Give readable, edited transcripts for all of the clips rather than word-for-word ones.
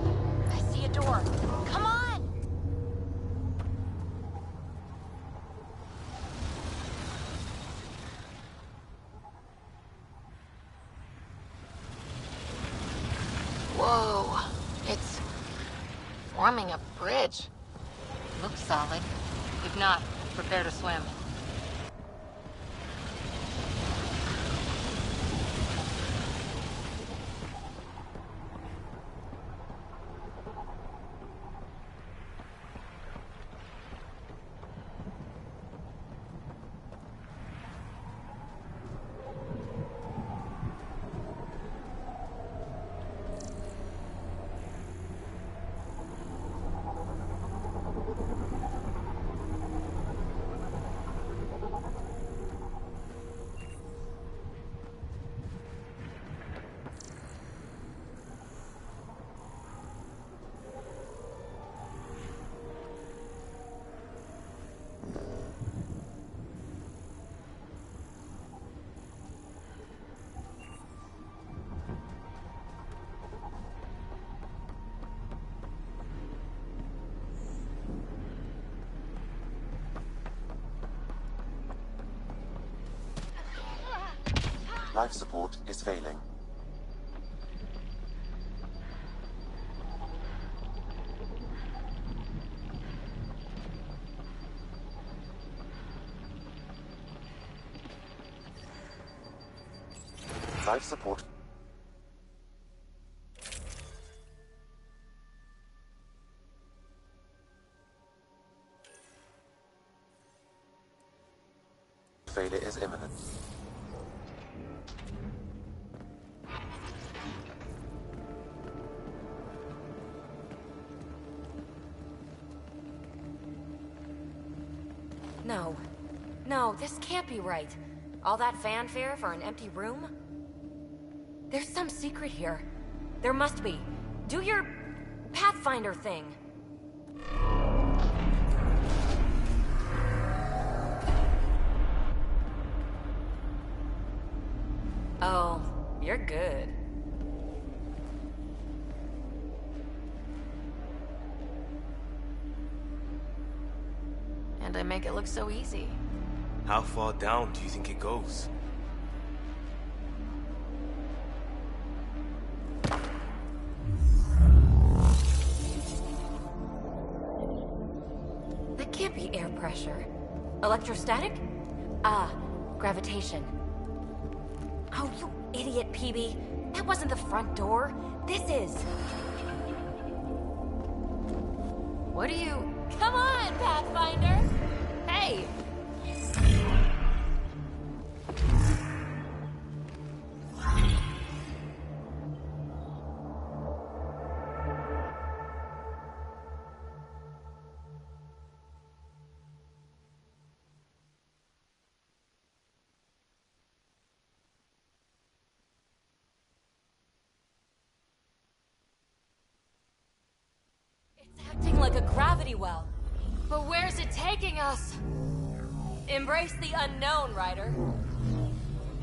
up. I see a door. Come on! Whoa. It's forming a bridge. Looks solid. If not, prepare to swim. Life support is failing. Life support. Failure is imminent. No. No, this can't be right. All that fanfare for an empty room? There's some secret here. There must be. Do your Pathfinder thing. Oh, you're good. And I make it look so easy. How far down do you think it goes? That can't be air pressure. Electrostatic? Gravitation. Oh, you idiot, PB. That wasn't the front door. This is. What are you... Come on, Pathfinder! Hey! Acting like a gravity well. But where's it taking us? Embrace the unknown, Ryder.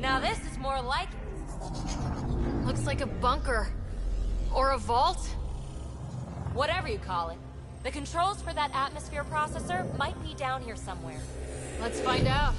Now this is more like it. Looks like a bunker. Or a vault. Whatever you call it. The controls for that atmosphere processor might be down here somewhere. Let's find out.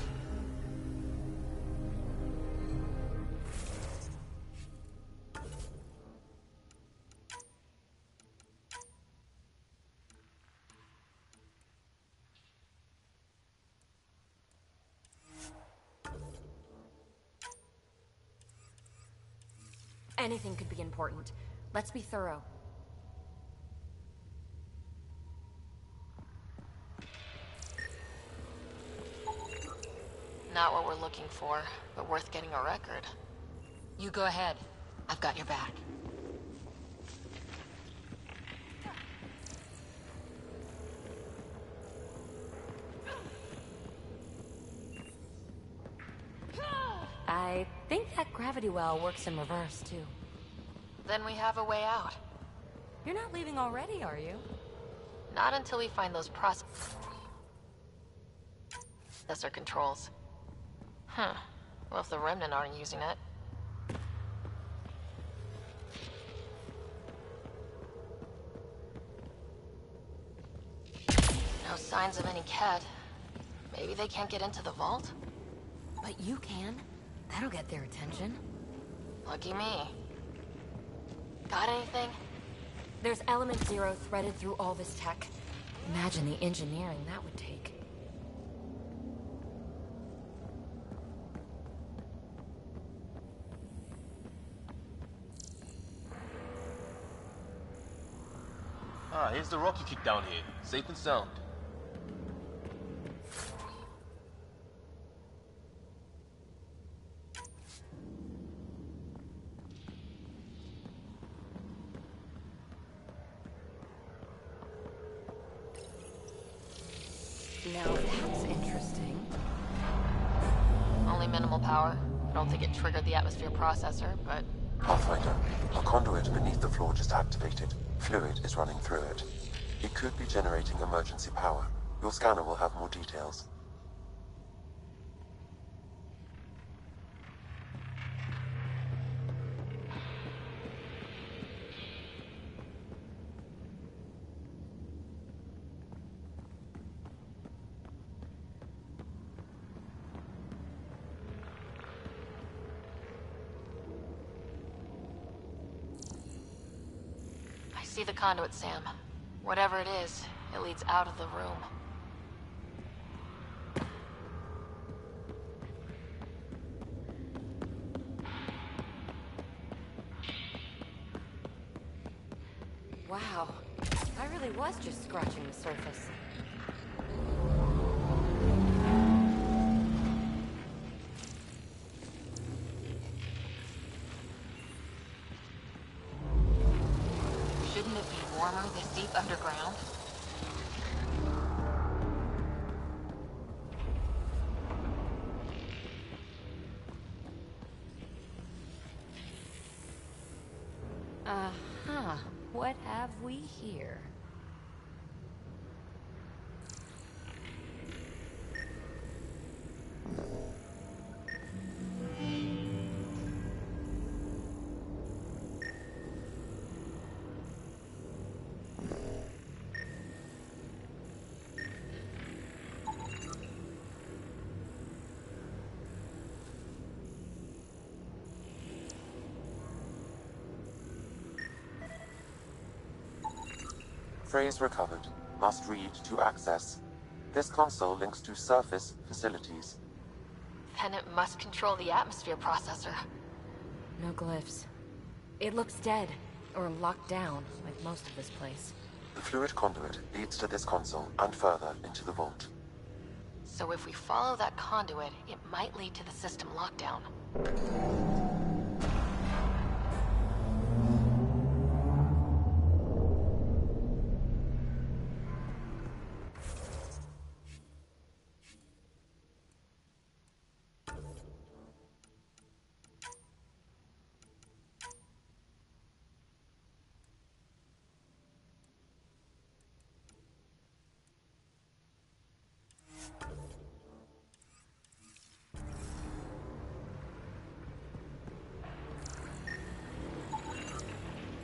Anything could be important. Let's be thorough. Not what we're looking for, but worth getting a record. You go ahead. I've got your back. I think that gravity well works in reverse, too. Then we have a way out. You're not leaving already, are you? Not until we find those processor controls. Huh. Well, if the Remnant aren't using it. No signs of any cat. Maybe they can't get into the vault? But you can. That'll get their attention. Lucky me. Got anything? There's Element Zero threaded through all this tech. Imagine the engineering that would take. Ah, here's the rock you kicked down here. Safe and sound. Now that's interesting. Only minimal power. I don't think it triggered the atmosphere processor, but... Pathfinder, a conduit beneath the floor just activated. Fluid is running through it. It could be generating emergency power. Your scanner will have more details. I see the conduit, Sam. Whatever it is, it leads out of the room. Wow. I really was just scratching the surface. Shouldn't it be warmer this deep underground? Uh-huh. What have we here? Phrase recovered. Must read to access. This console links to surface facilities. Then it must control the atmosphere processor. No glyphs. It looks dead, or locked down, like most of this place. The fluid conduit leads to this console and further into the vault. So if we follow that conduit, it might lead to the system lockdown.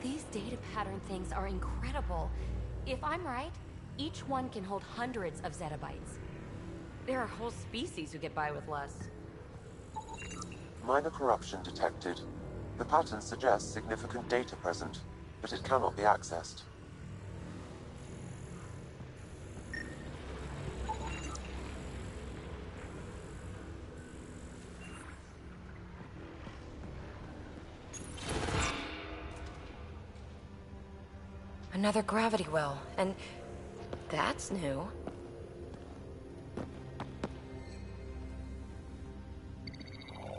These data pattern things are incredible. If I'm right, each one can hold hundreds of zettabytes. There are whole species who get by with less. Minor corruption detected. The pattern suggests significant data present, but it cannot be accessed. Another gravity well, and that's new.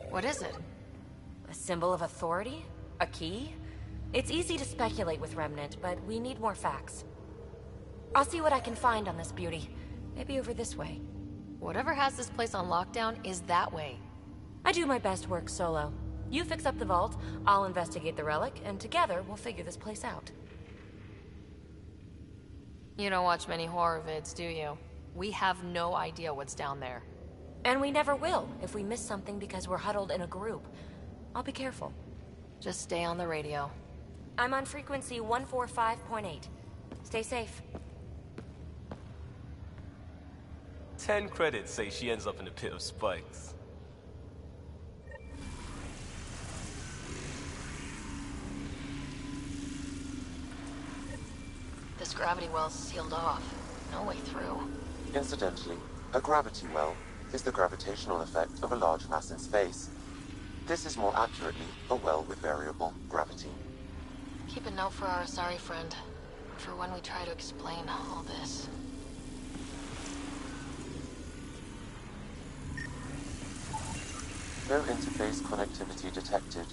What is it? A symbol of authority? A key? It's easy to speculate with Remnant, but we need more facts. I'll see what I can find on this beauty. Maybe over this way. Whatever has this place on lockdown is that way. I do my best work solo. You fix up the vault, I'll investigate the relic, and together we'll figure this place out. You don't watch many horror vids, do you? We have no idea what's down there. And we never will if we miss something because we're huddled in a group. I'll be careful. Just stay on the radio. I'm on frequency 145.8. Stay safe. 10 credits say she ends up in a pit of spikes. This gravity well's sealed off. No way through. Incidentally, a gravity well is the gravitational effect of a large mass in space. This is more accurately a well with variable gravity. Keep a note for our Asari friend, for when we try to explain all this. No interface connectivity detected.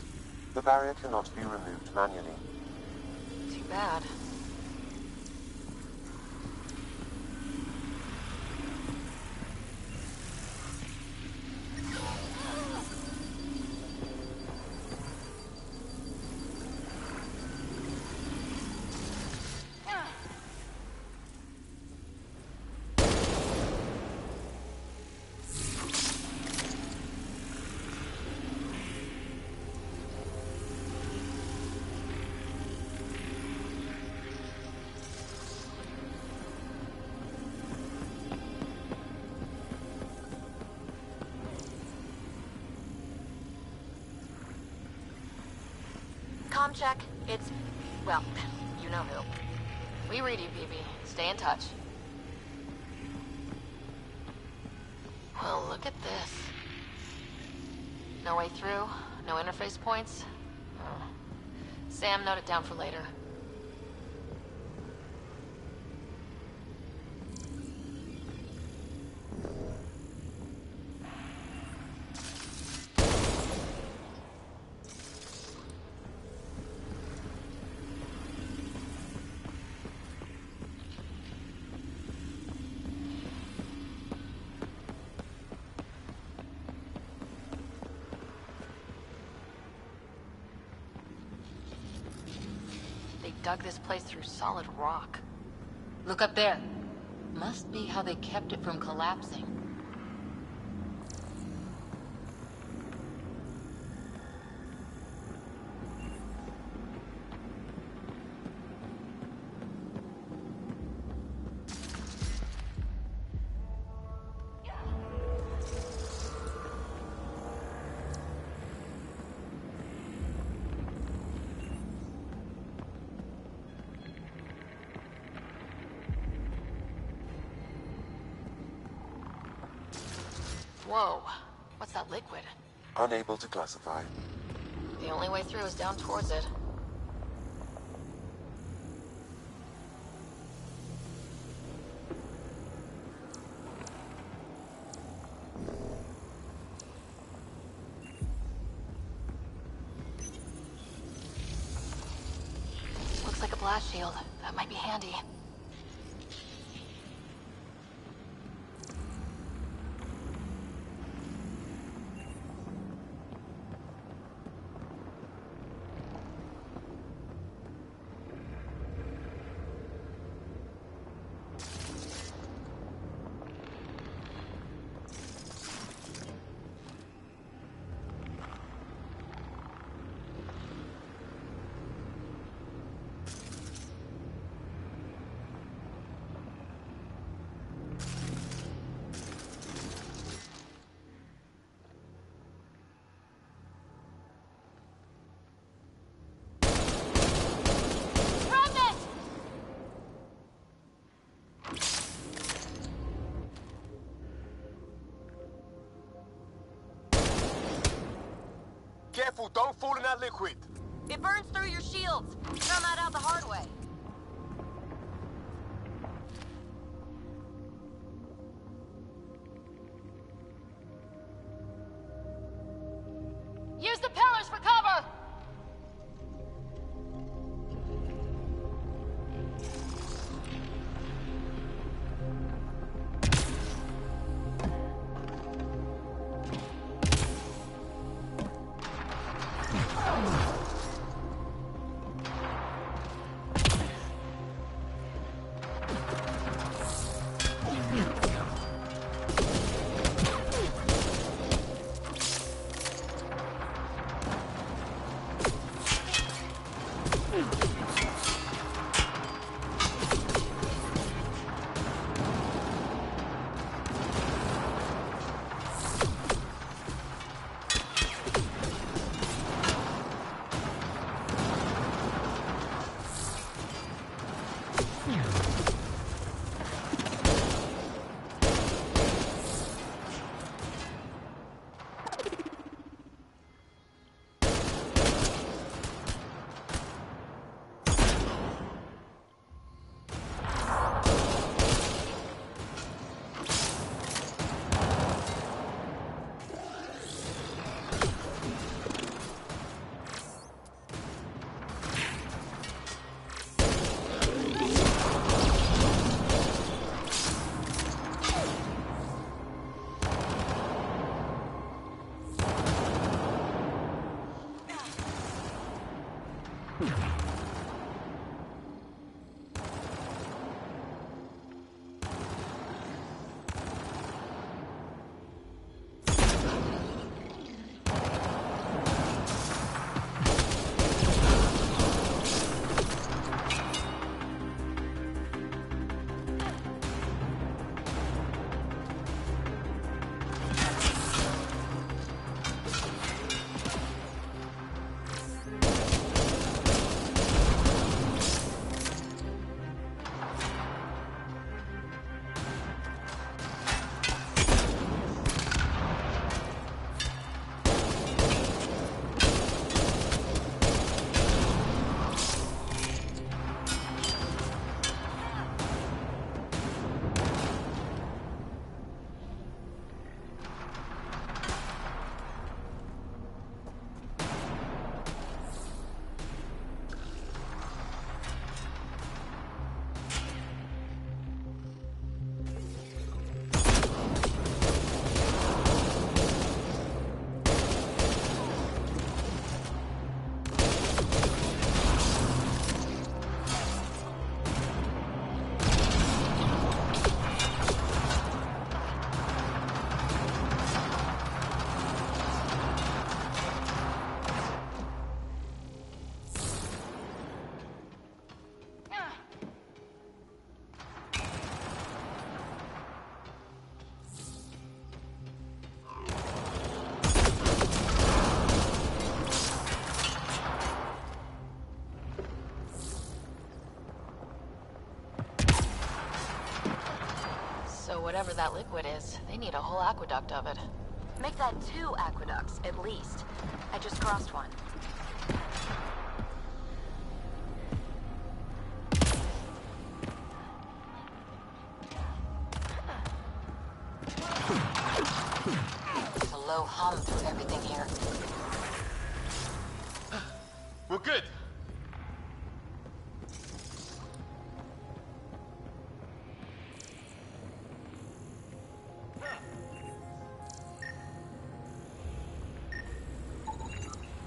The barrier cannot be removed manually. Too bad. Com check. It's... well, you know who. We read you, BB. Stay in touch. Well, look at this. No way through? No interface points? Oh. Sam, note it down for later. Dug this place through solid rock. Look up there. Must be how they kept it from collapsing. Whoa, what's that liquid? Unable to classify. The only way through is down towards it. Looks like a blast shield. That might be handy. Careful, don't fall in that liquid. It burns through your shields. Found that out the hard way. Use the pillars for cover! Whatever that liquid is, they need a whole aqueduct of it. Make that 2 aqueducts, at least. I just crossed one. There's a low hum through everything here. We're good.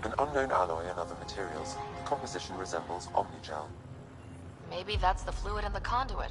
An unknown alloy and other materials. The composition resembles omnigel. Maybe that's the fluid in the conduit.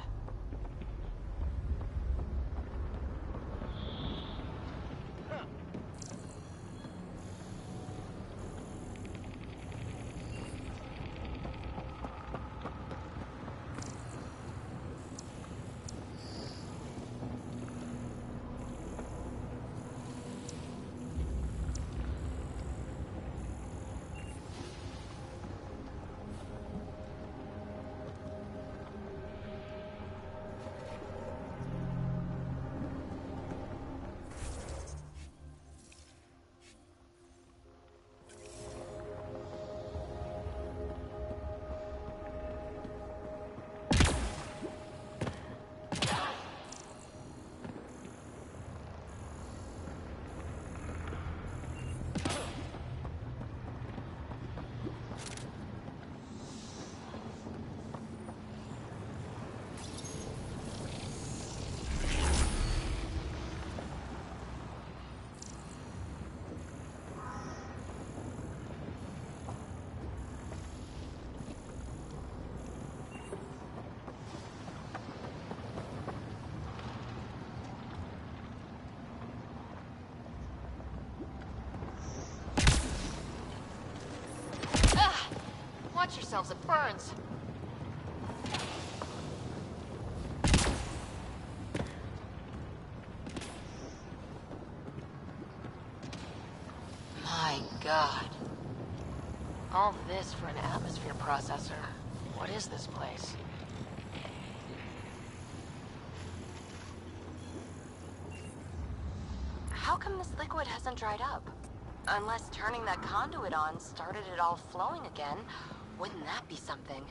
Watch yourselves, it burns. My God. All this for an atmosphere processor. What is this place? How come this liquid hasn't dried up? Unless turning that conduit on started it all flowing again. Wouldn't that be something?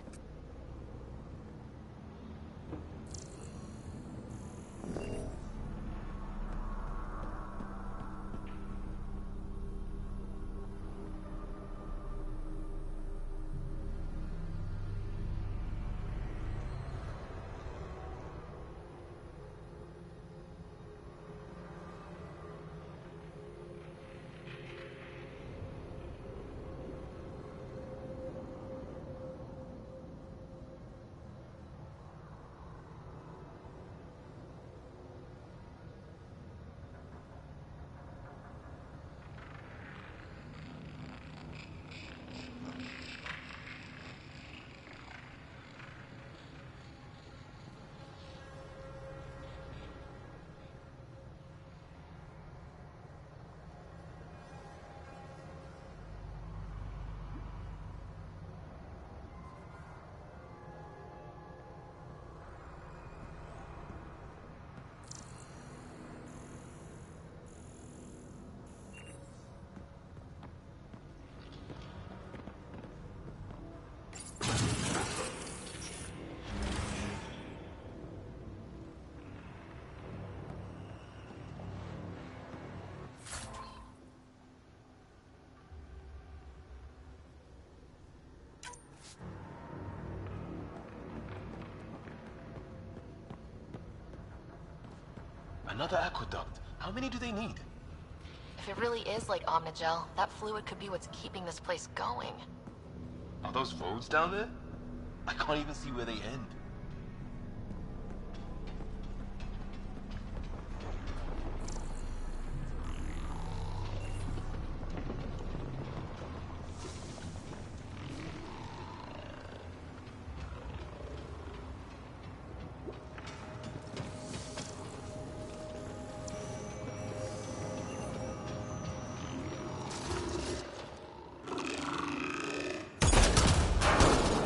Another aqueduct. How many do they need? If it really is like Omnigel, that fluid could be what's keeping this place going. Are those roads down there? I can't even see where they end.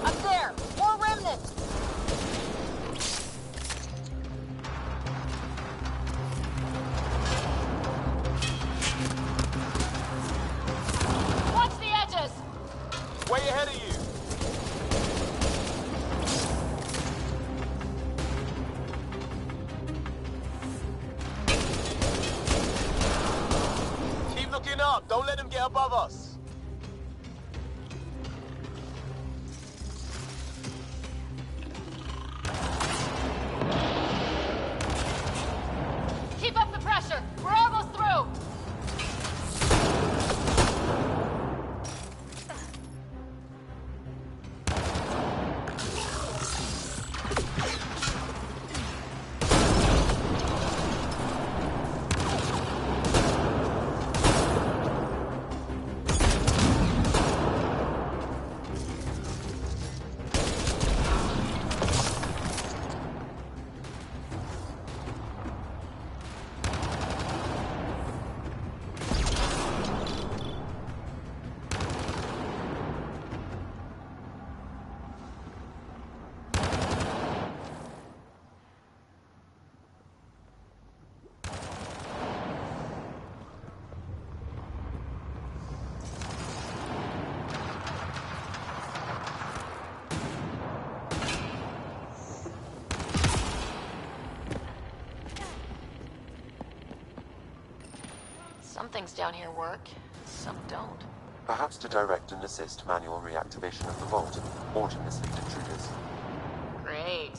Up there! More remnants! Watch the edges! Way ahead of you! Keep looking up! Don't let them get above us! Keep up the pressure! We're almost through! Some things down here work, some don't. Perhaps to direct and assist manual reactivation of the vault, or to mislead intruders. Great.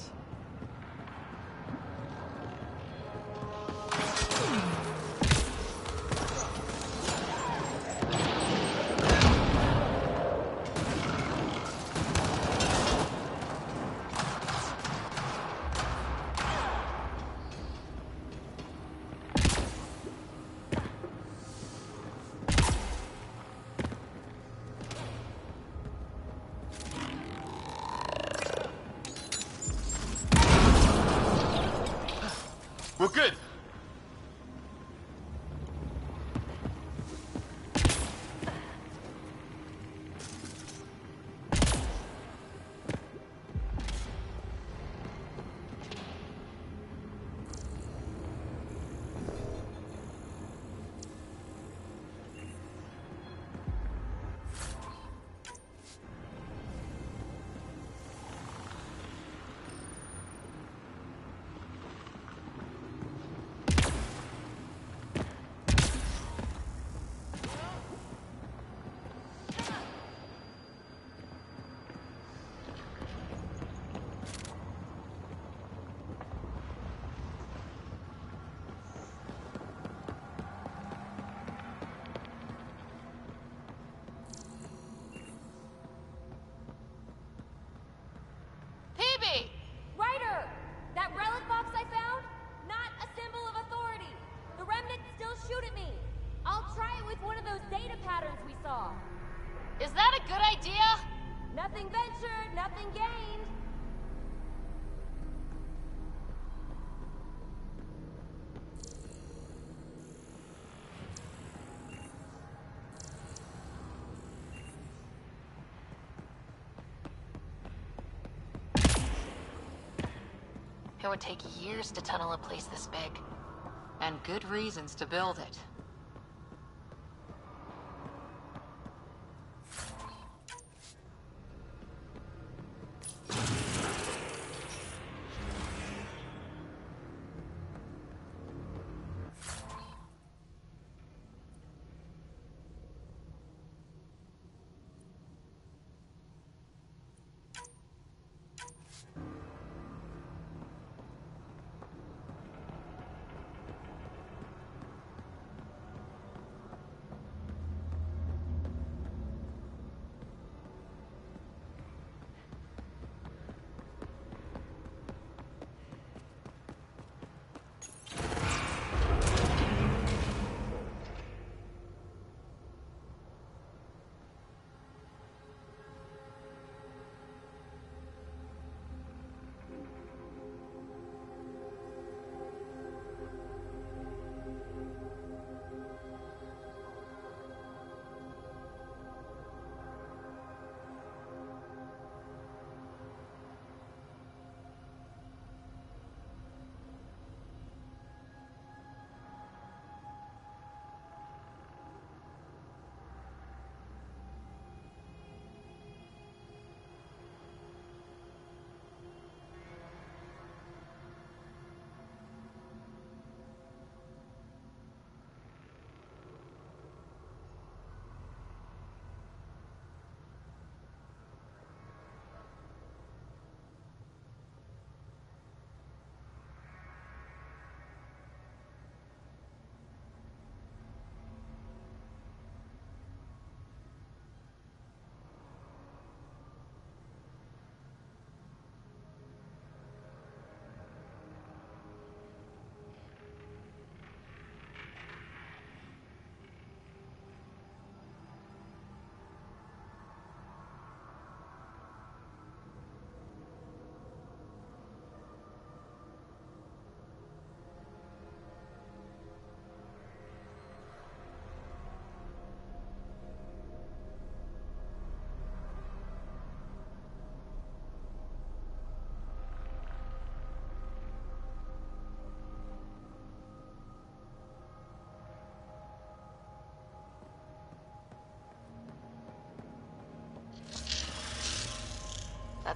We're good! PB! Ryder! That relic box I found? Not a symbol of authority. The remnants still shoot at me. I'll try it with one of those data patterns we saw. Is that a good idea? Nothing ventured, nothing gained. It would take years to tunnel a place this big. And good reasons to build it.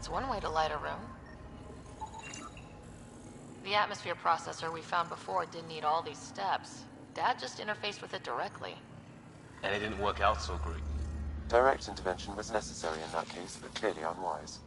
That's one way to light a room. The atmosphere processor we found before didn't need all these steps. Dad just interfaced with it directly. And it didn't work out so great. Direct intervention was necessary in that case, but clearly unwise.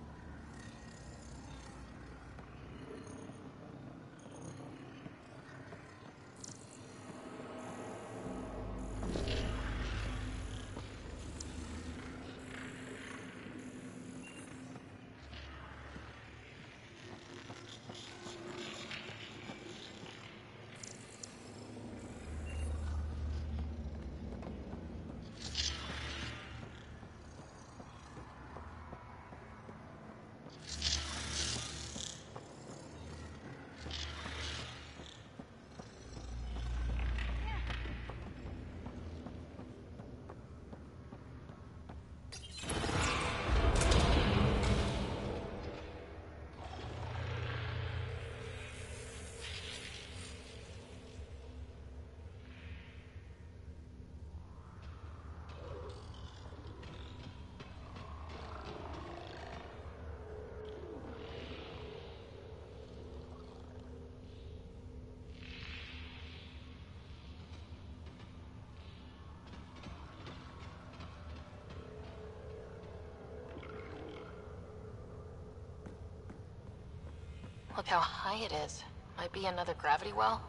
Look how high it is. Might be another gravity well.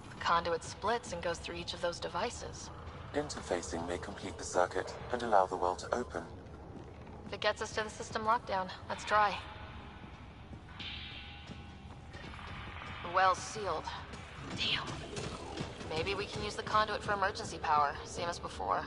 The conduit splits and goes through each of those devices. Interfacing may complete the circuit and allow the well to open. If it gets us to the system lockdown, let's try. The well's sealed. Damn. Maybe we can use the conduit for emergency power, same as before.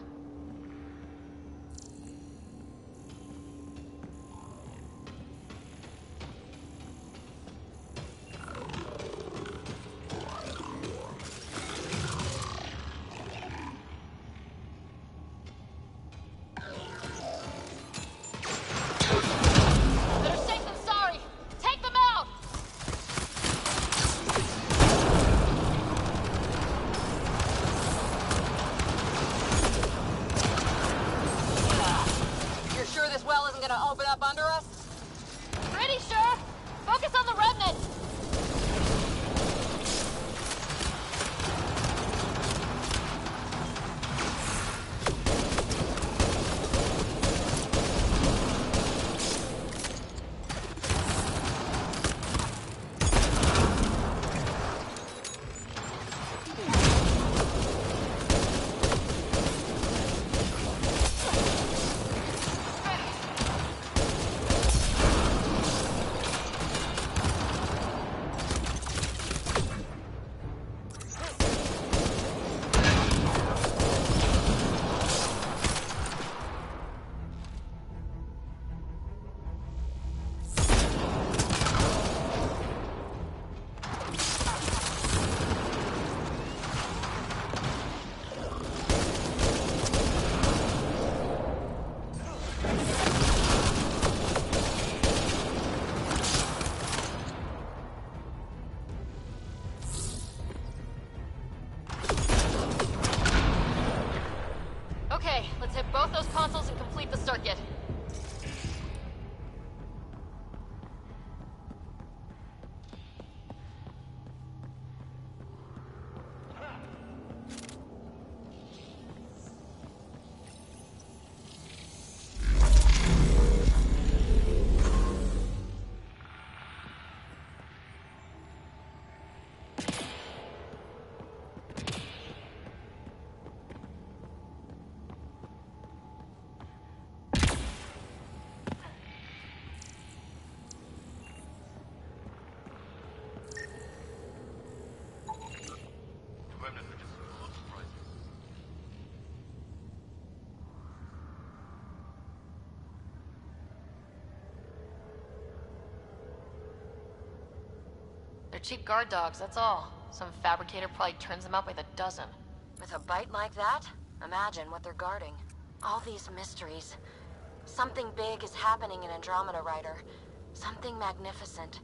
They're cheap guard dogs, that's all. Some fabricator probably turns them out by the dozen. With a bite like that, imagine what they're guarding. All these mysteries. Something big is happening in Andromeda, Ryder. Something magnificent.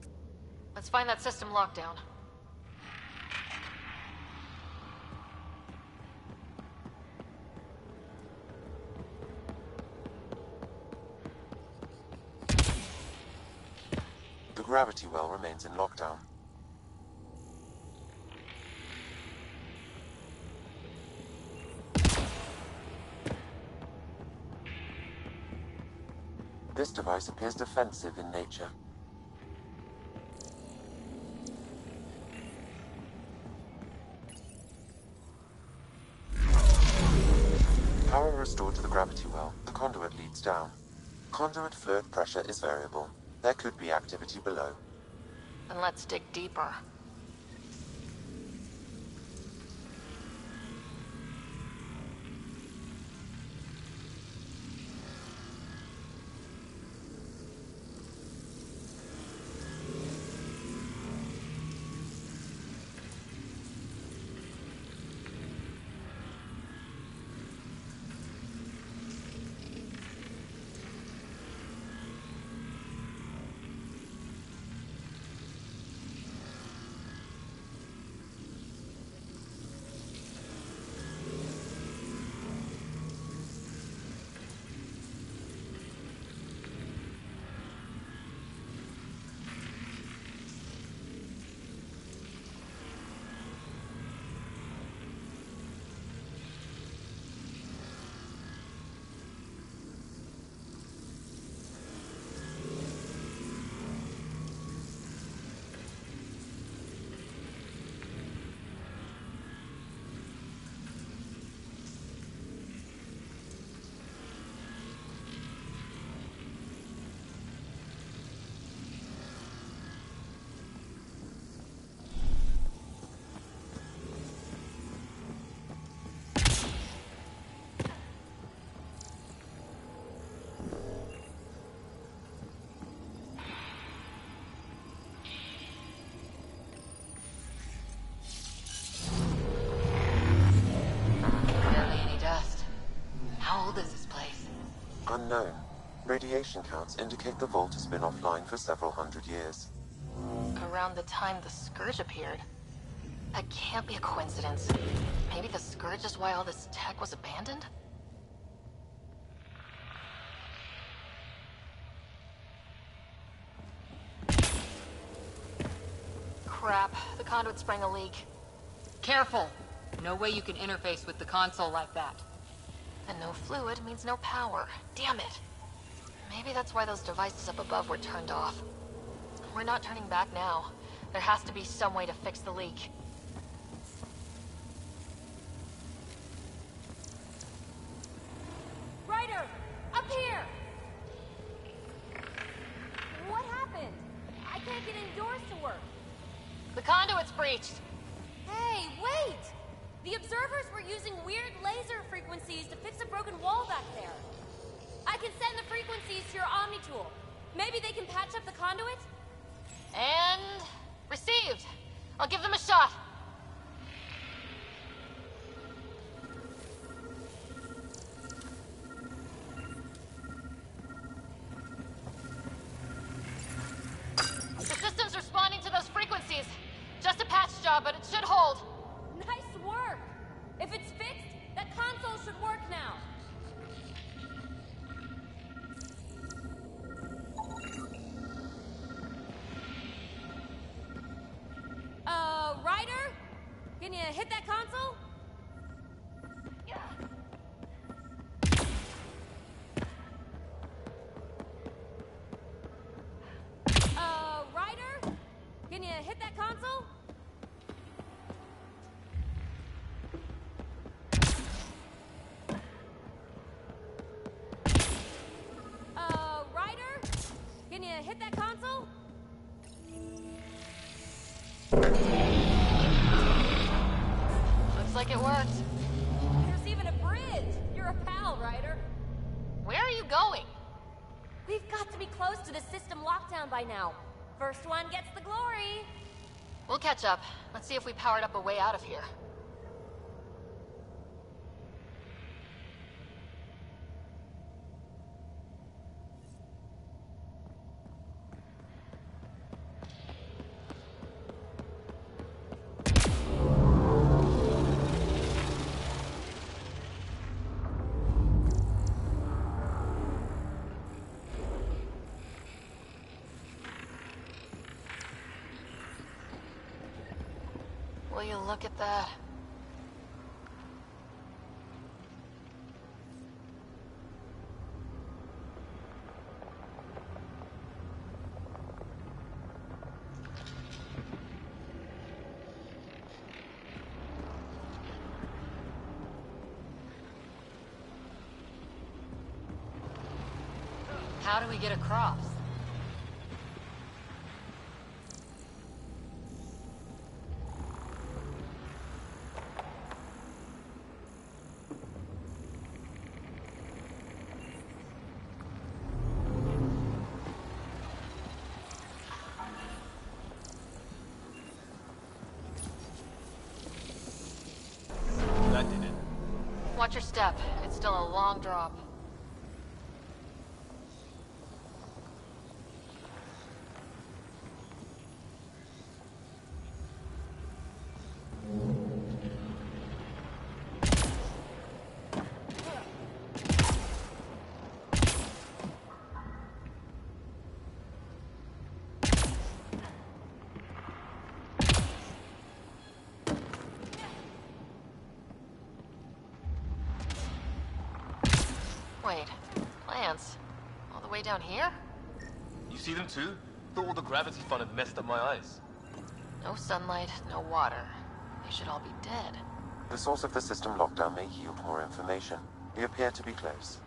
Let's find that system lockdown. gravity well remains in lockdown. This device appears defensive in nature. Power restored to the gravity well. The conduit leads down. Conduit fluid pressure is variable. There could be activity below. Then let's dig deeper. Unknown. Radiation counts indicate the vault has been offline for several hundred years. Around the time the Scourge appeared. That can't be a coincidence. Maybe the Scourge is why all this tech was abandoned? Crap, the conduit sprang a leak. Careful! No way you can interface with the console like that. And no fluid means no power. Damn it! Maybe that's why those devices up above were turned off. We're not turning back now. There has to be some way to fix the leak. Ryder! Up here! What happened? I can't get indoors to work. The conduit's breached! Hey, wait! The observers were using weird laser frequencies to fix a broken wall back there. I can send the frequencies to your Omni tool. Maybe they can patch up the conduit? And... received! I'll give them a shot! The system's responding to those frequencies. Just a patch job, but it should hold. Nice work! If it's fixed, that console should work now. Ryder? Can you hit that console? Ryder? Can you hit that console? Ryder? Can you hit that console? Looks like it worked. There's even a bridge. You're a pal, Ryder. Where are you going? We've got to be close to the system lockdown by now. First one gets the glory. We'll catch up. Let's see if we powered up a way out of here. Will you look at that? How do we get across? That did it. Watch your step. It's still a long drop. Wait, plants? All the way down here? You see them too? Thought all the gravity fun had messed up my eyes. No sunlight, no water. They should all be dead. The source of the system lockdown may yield more information. We appear to be close.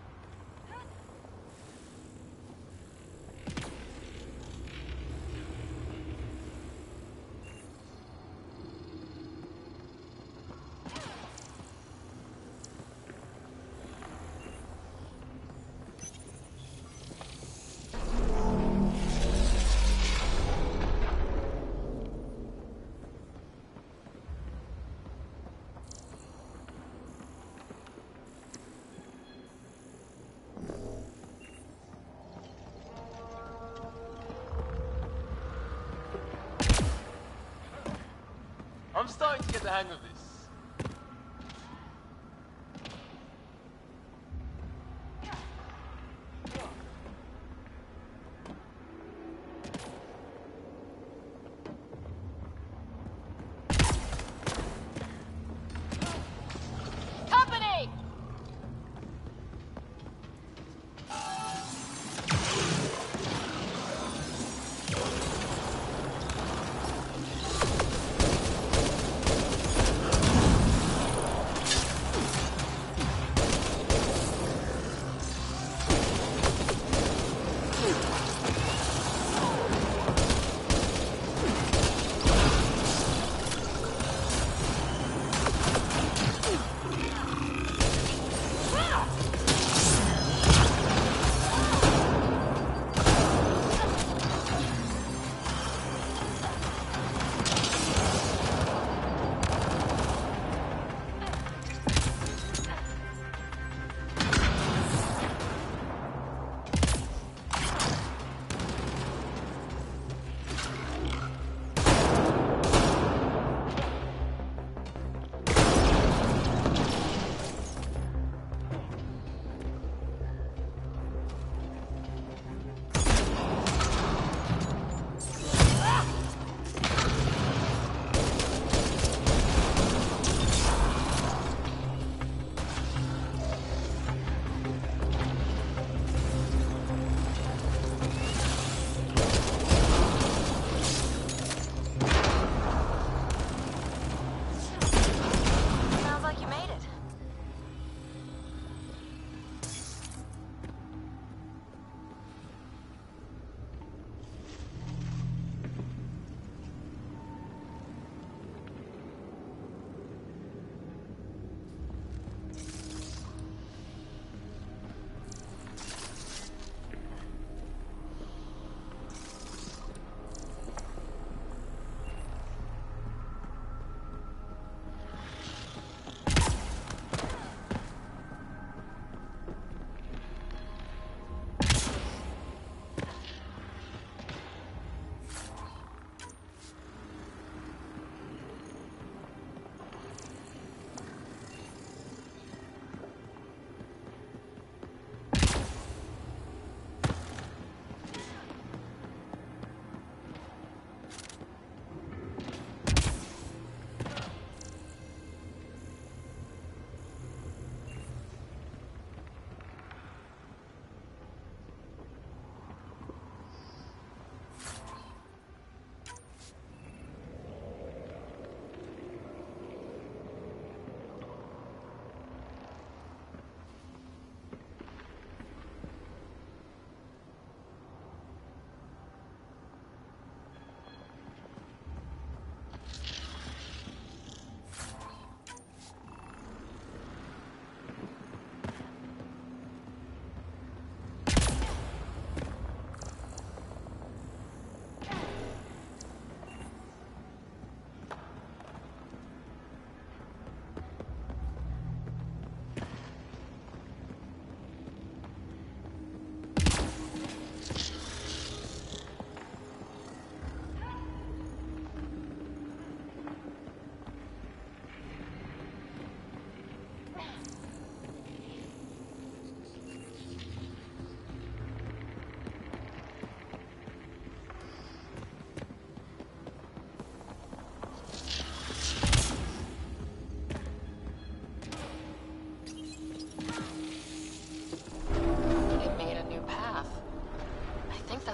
I'm starting to get the hang of this. Company!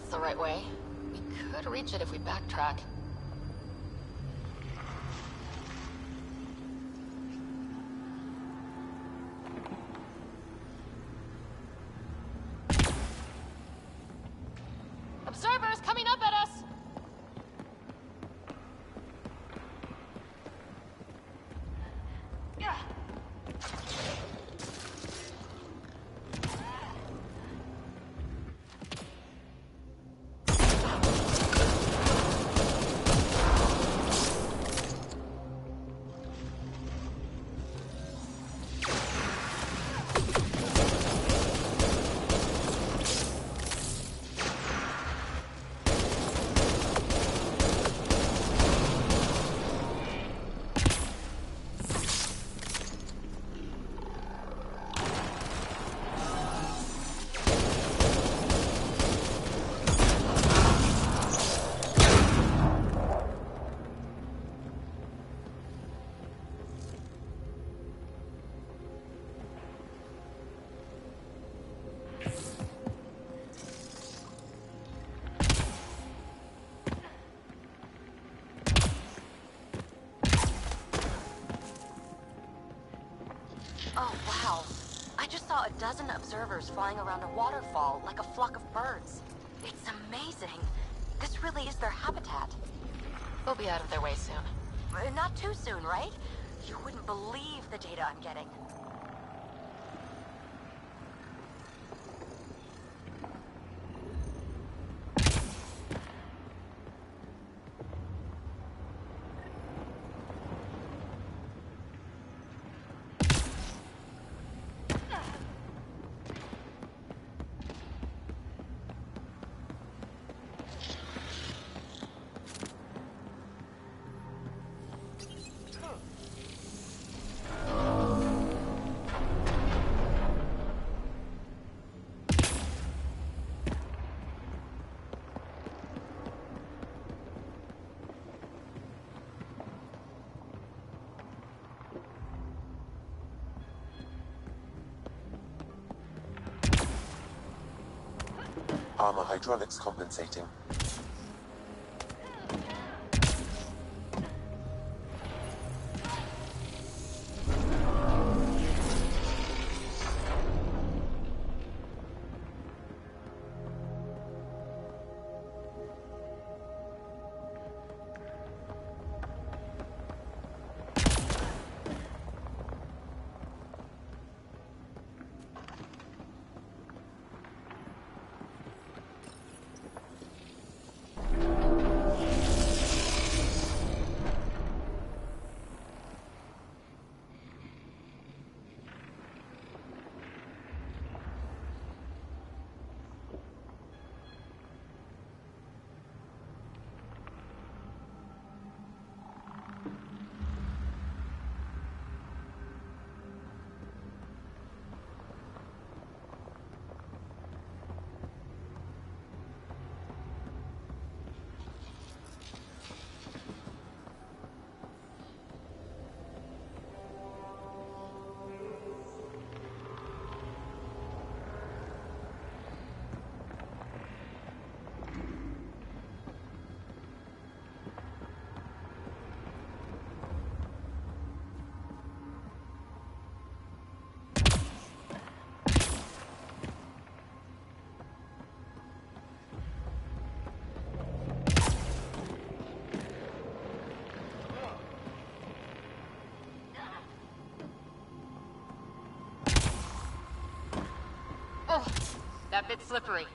the right way. We could reach it if we backtrack. Observers coming up at us! Oh, wow. I just saw a dozen observers flying around a waterfall like a flock of birds. It's amazing. This really is their habitat. We'll be out of their way soon. Not too soon, right? You wouldn't believe the data I'm getting. Armor hydraulics compensating. Oh, that bit's slippery.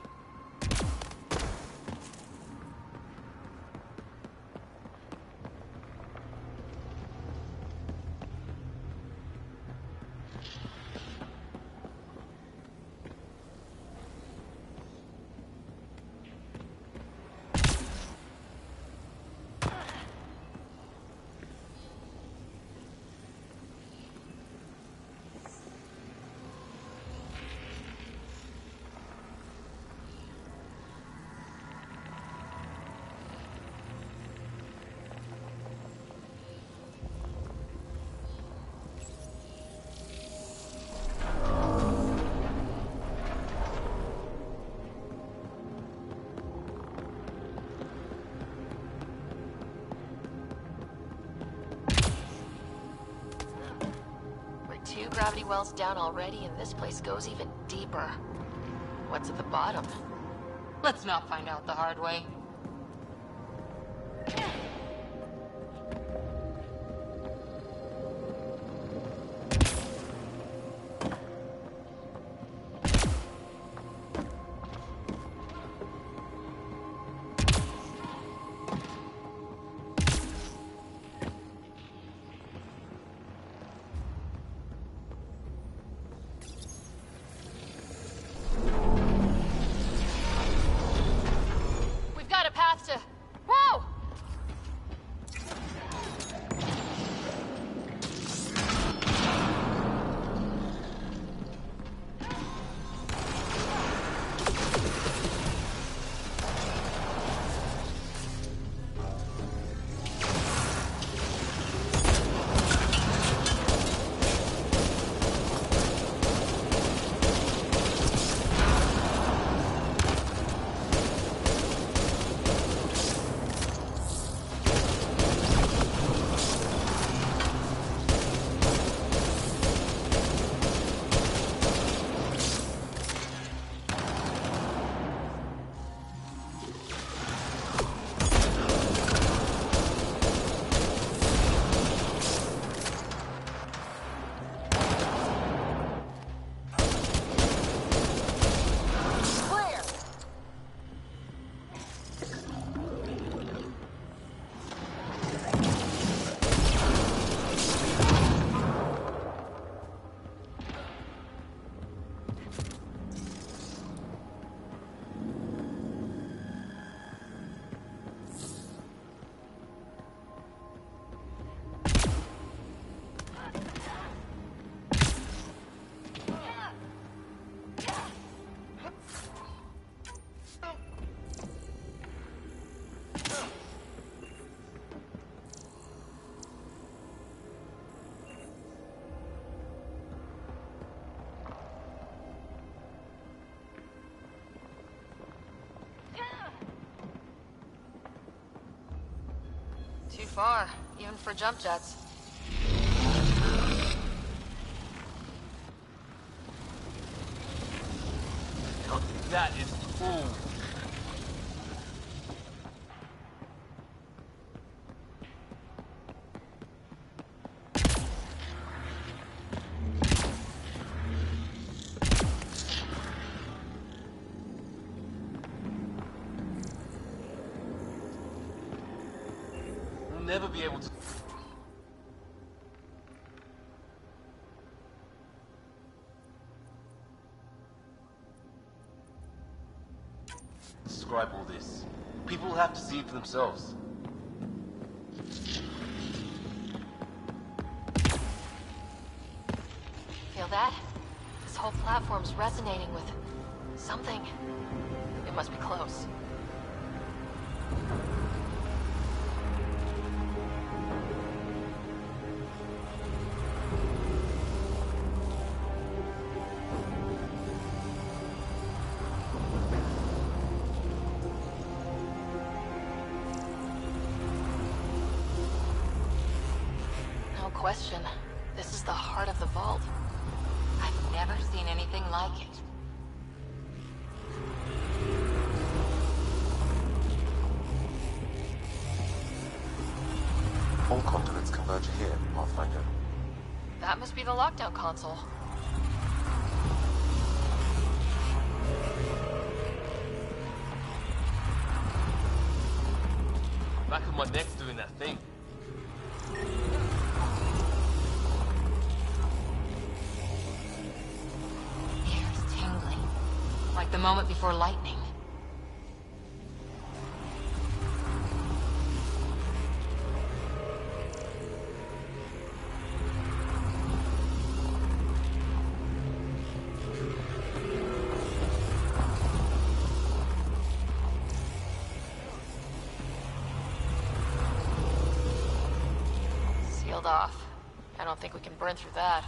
gravity wells down already, and this place goes even deeper. What's at the bottom? Let's not find out the hard way. We've got a path to... Whoa! Too far, even for jump jets. That is cool. We'll never be able to... describe all this. People will have to see it for themselves. Feel that? This whole platform's resonating with something. It must be close. No question. This is the heart of the vault. I've never seen anything like it. All conduits converge here, Pathfinder. That must be the lockdown console. Back of my neck's doing that thing. Ears tingling. Like the moment before lightning. Sealed off. I don't think we can burn through that.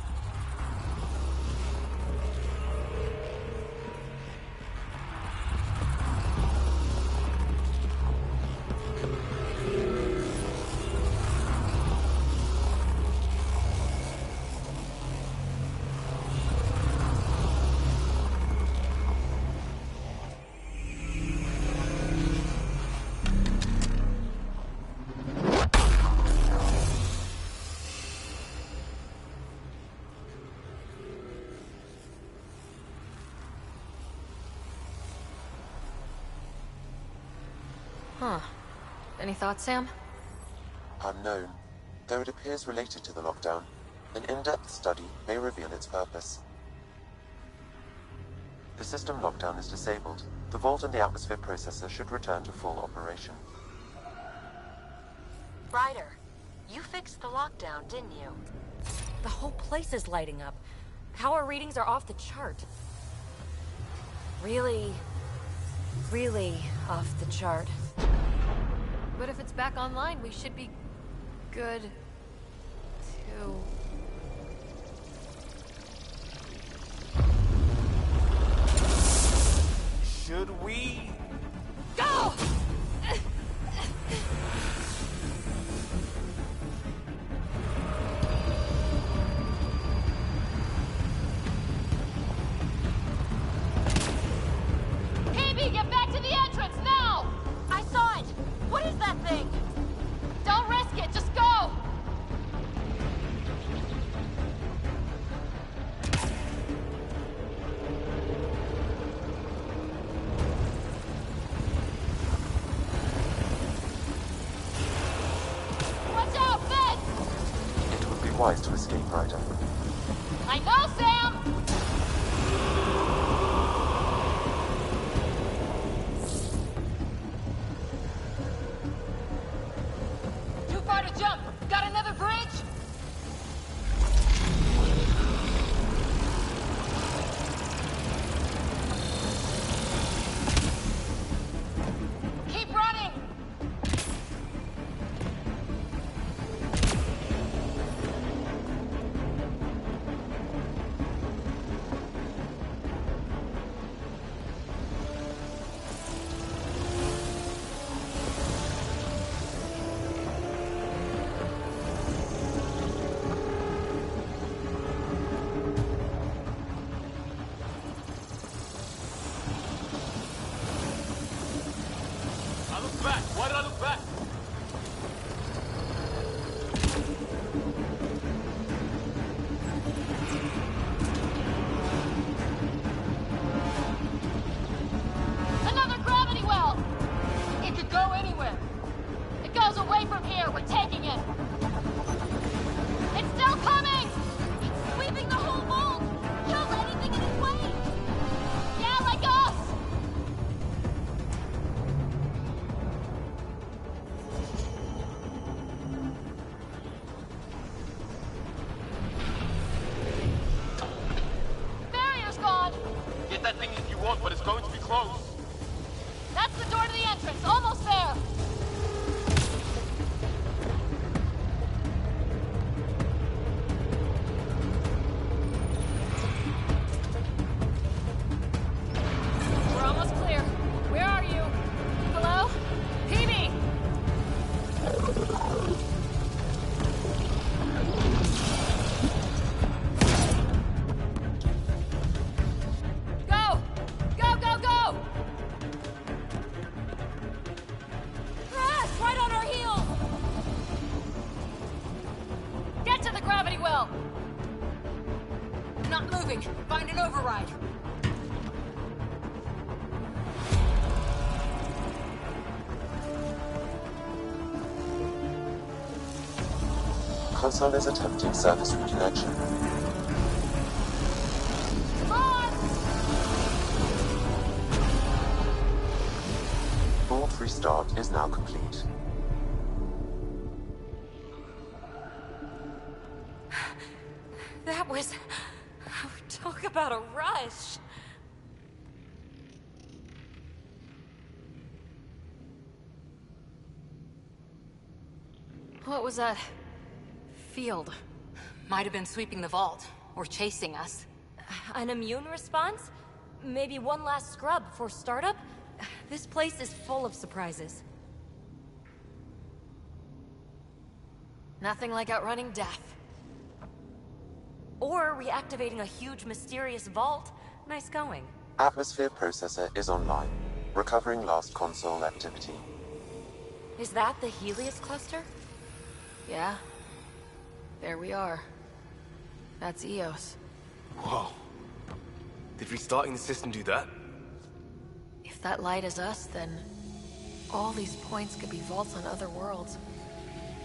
Huh. Any thoughts, Sam? Unknown. Though it appears related to the lockdown, an in-depth study may reveal its purpose. The system lockdown is disabled. The vault and the atmosphere processor should return to full operation. Ryder, you fixed the lockdown, didn't you? The whole place is lighting up. Power readings are off the chart. Really off the chart. But if it's back online, we should be good too. Should we? Go! Phoebe, get back to the entrance now! I saw it! What is that thing? Don't risk it, just go! Watch out, Fed! It would be wise to escape, Ryder. I know, Sam! Too far to jump. Got another bridge? Keep running! I look back. Why did I look back? Another gravity well! It could go anywhere. It goes away from here. We're taking it. It's still coming! It's sweeping the whole vault! Kills anything in its way! Yeah, like us! Barrier's gone! Get that thing if you want, but it's going to be close. That's the door to the entrance. Almost there. We're almost clear. Where are you? Hello? Peavy! Go! Go, go, go! Crash! Right on our heels! Get to the gravity well! Not moving. Find an override. Console is attempting service reconnection. Come on! Vault restart is now complete. That was... Talk about a rush. What was that field? Might have been sweeping the vault, or chasing us. An immune response? Maybe one last scrub for startup? This place is full of surprises. Nothing like outrunning death. Or reactivating a huge mysterious vault. Nice going. Atmosphere processor is online, recovering last console activity. Is that the Helios cluster? Yeah. There we are. That's Eos. Whoa. Did restarting the system do that? If that light is us, then All these points could be vaults on other worlds.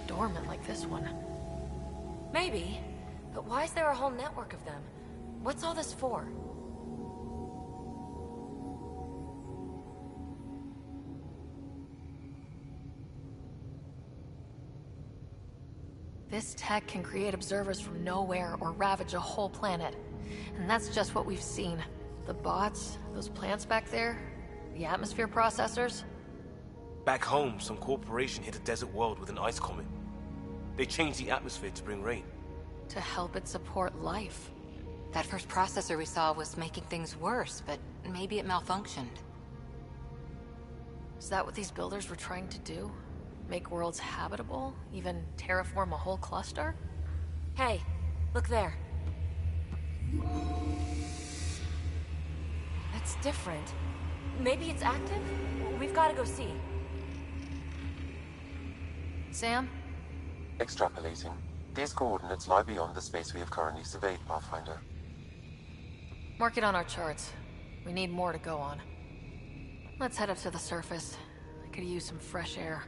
Dormant like this one. Maybe. But why is there a whole network of them? What's all this for? This tech can create observers from nowhere or ravage a whole planet. And that's just what we've seen. The bots, those plants back there, the atmosphere processors. Back home, some corporation hit a desert world with an ice comet. They changed the atmosphere to bring rain. To help it support life. That first processor we saw was making things worse, but maybe it malfunctioned. Is that what these builders were trying to do? Make worlds habitable? Even terraform a whole cluster? Hey, look there. That's different. Maybe it's active? We've got to go see. Sam? Extrapolating. These coordinates lie beyond the space we have currently surveyed, Pathfinder. Mark it on our charts. We need more to go on. Let's head up to the surface. I could use some fresh air.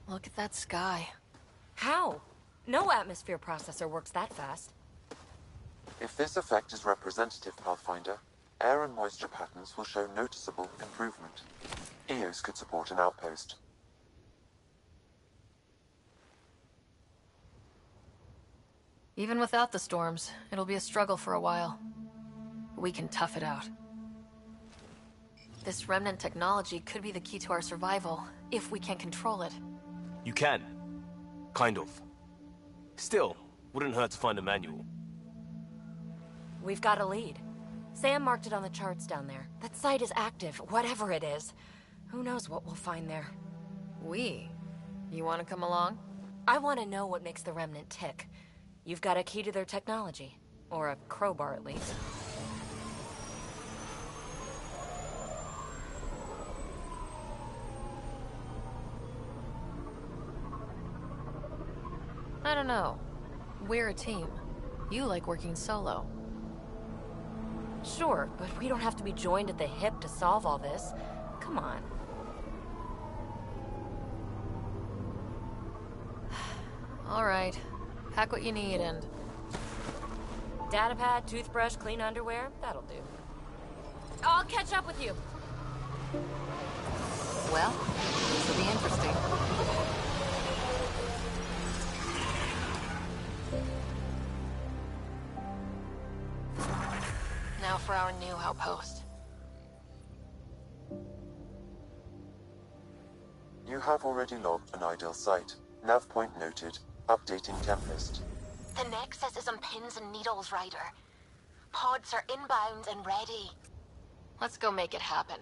Look at that sky. How? No atmosphere processor works that fast. If this effect is representative, Pathfinder, air and moisture patterns will show noticeable improvement. Eos could support an outpost. Even without the storms, it'll be a struggle for a while. We can tough it out. This remnant technology could be the key to our survival, if we can control it. You can. Kind of. Still, wouldn't hurt to find a manual. We've got a lead. Sam marked it on the charts down there. That site is active, whatever it is. Who knows what we'll find there. We? You want to come along? I want to know what makes the Remnant tick. You've got a key to their technology. Or a crowbar, at least. I don't know. We're a team. You like working solo. Sure, but we don't have to be joined at the hip to solve all this. Come on. All right. Pack what you need and... Datapad, toothbrush, clean underwear, that'll do. I'll catch up with you. Well, this will be interesting. Now for our new outpost. You have already logged an ideal site. Nav point noted. Updating template. The Nexus is on pins and needles, Ryder. Pods are inbound and ready. Let's go make it happen.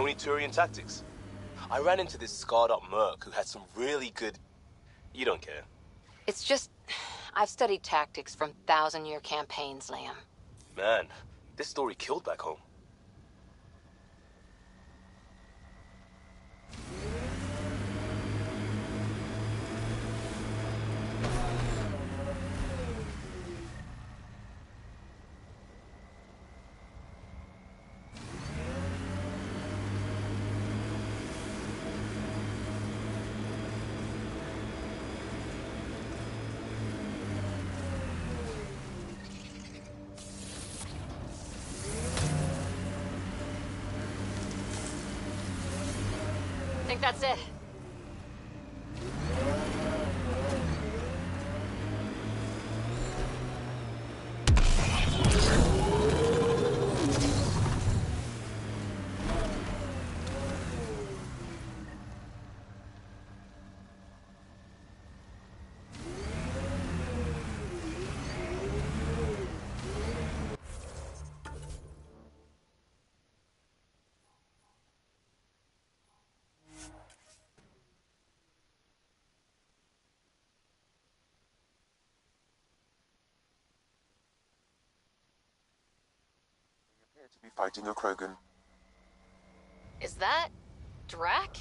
Only Turian tactics. I ran into this scarred-up merc who had some really good... You don't care. It's just... I've studied tactics from thousand-year campaigns, Liam. Man, this story killed back home. I think that's it. To be fighting a Krogan. Is that... Drac?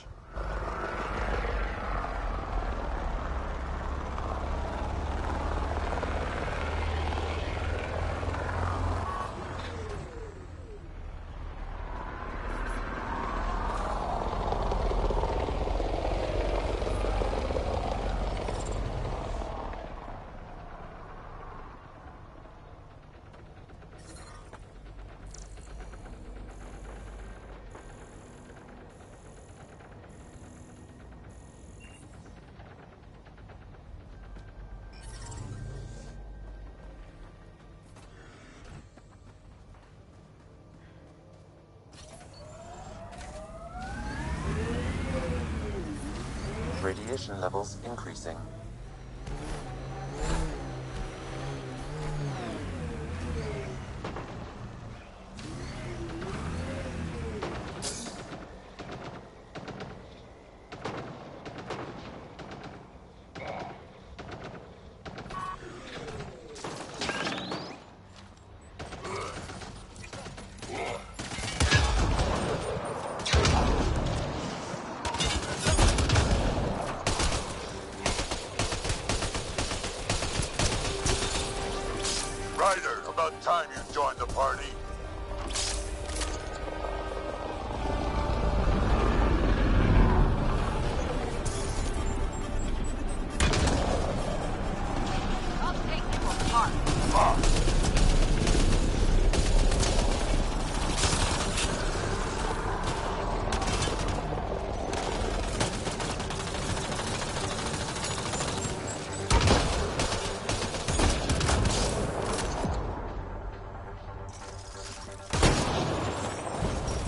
Radiation levels increasing. Ryder, about time you joined the party. I'll take you apart.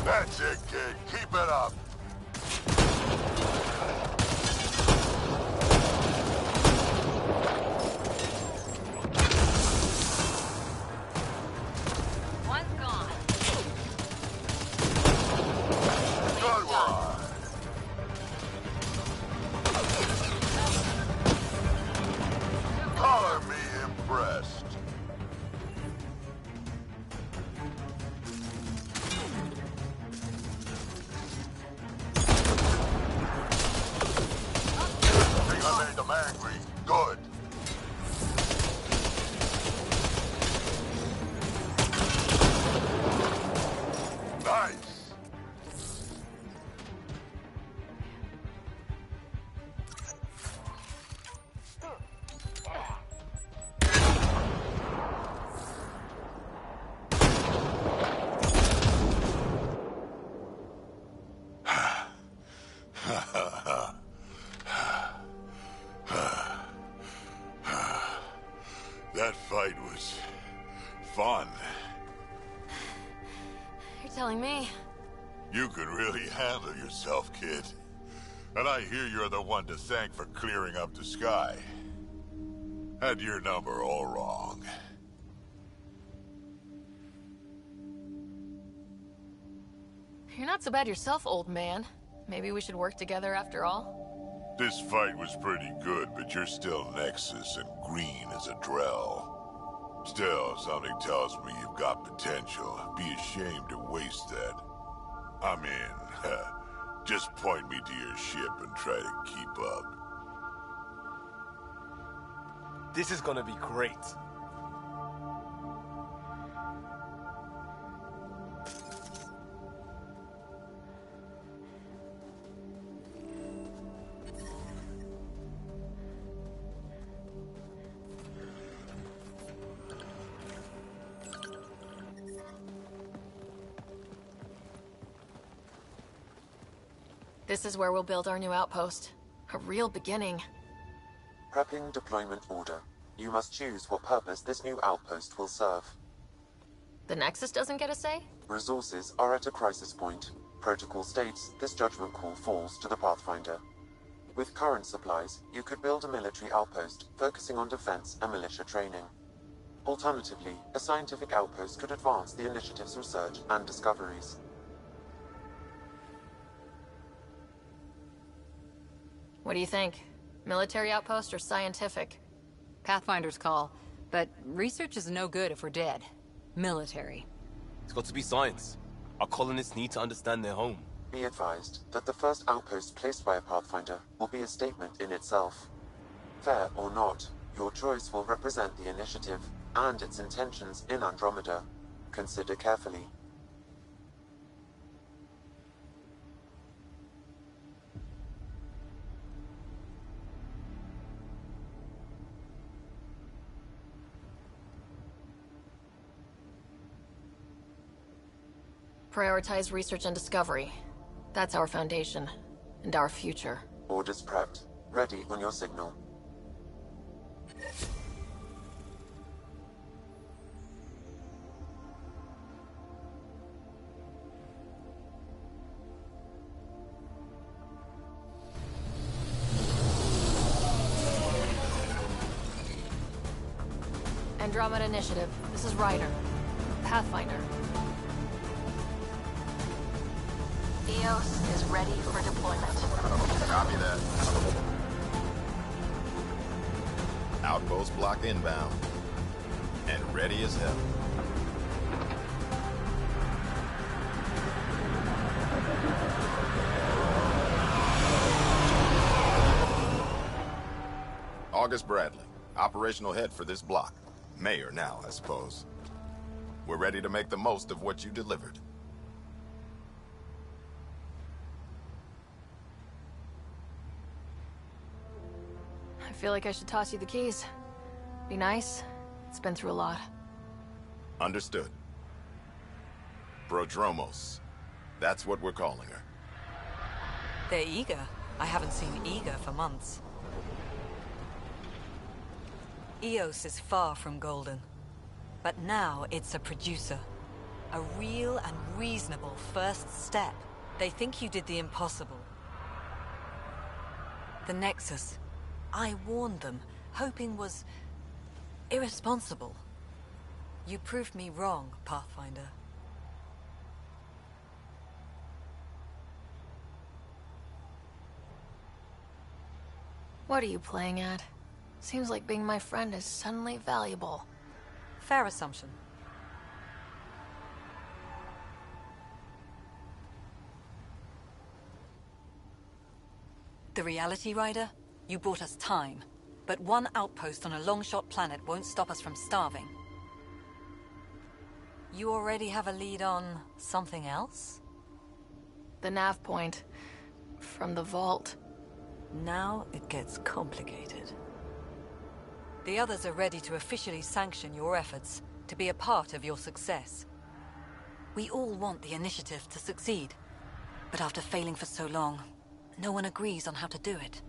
That's it, kid. Keep it up. One's gone. Good one. Color me impressed. Think I made them angry. Good. Nice. That fight was fun. You're telling me. You could really handle yourself, kid. And I hear you're the one to thank for clearing up the sky. Had your number all wrong. You're not so bad yourself, old man. Maybe we should work together after all? This fight was pretty good, but you're still Nexus and green as a Drell. Still, something tells me you've got potential. Be ashamed to waste that. I mean, just point me to your ship and try to keep up. This is gonna be great. This is where we'll build our new outpost. A real beginning. Prepping deployment order. You must choose what purpose this new outpost will serve. The Nexus doesn't get a say? Resources are at a crisis point. Protocol states this judgment call falls to the Pathfinder. With current supplies, you could build a military outpost focusing on defense and militia training. Alternatively, a scientific outpost could advance the initiative's research and discoveries. What do you think? Military outpost or scientific? Pathfinder's call, but research is no good if we're dead. Military. It's got to be science. Our colonists need to understand their home. Be advised that the first outpost placed by a Pathfinder will be a statement in itself. Fair or not, your choice will represent the initiative and its intentions in Andromeda. Consider carefully. Prioritize research and discovery. That's our foundation. And our future. Orders prepped. Ready on your signal. Andromeda Initiative. This is Ryder. Pathfinder. EOS is ready for deployment. Copy that. Outpost block inbound. And ready as hell. August Bradley, operational head for this block. Mayor now, I suppose. We're ready to make the most of what you delivered. I feel like I should toss you the keys. Be nice. It's been through a lot. Understood. Prodromos. That's what we're calling her. They're eager. I haven't seen eager for months. EOS is far from golden. But now it's a producer. A real and reasonable first step. They think you did the impossible. The Nexus. I warned them, hoping was irresponsible. You proved me wrong, Pathfinder. What are you playing at? Seems like being my friend is suddenly valuable. Fair assumption. The reality, Ryder? You bought us time. But one outpost on a long-shot planet won't stop us from starving. You already have a lead on something else? The nav point. From the vault. Now it gets complicated. The others are ready to officially sanction your efforts, to be a part of your success. We all want the initiative to succeed. But after failing for so long, no one agrees on how to do it.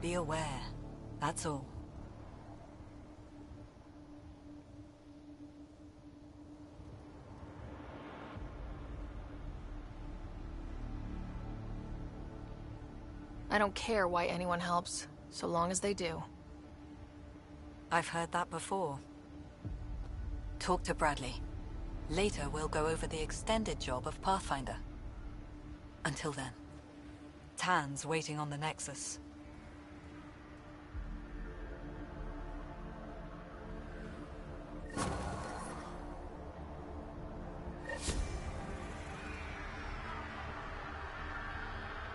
Be aware, that's all. I don't care why anyone helps, so long as they do. I've heard that before. Talk to Bradley. Later, we'll go over the extended job of Pathfinder. Until then, Tan's waiting on the Nexus.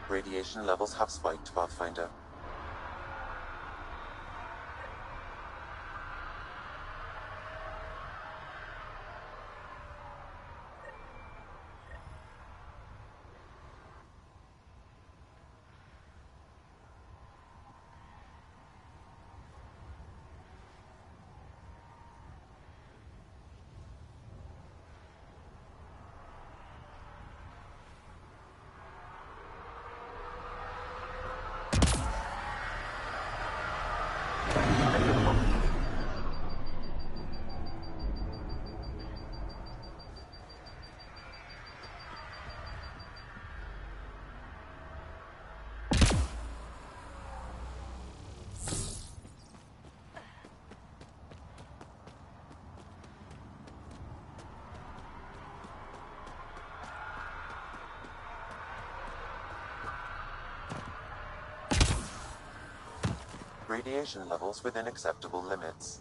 Radiation levels have spiked, Pathfinder. Radiation levels within acceptable limits.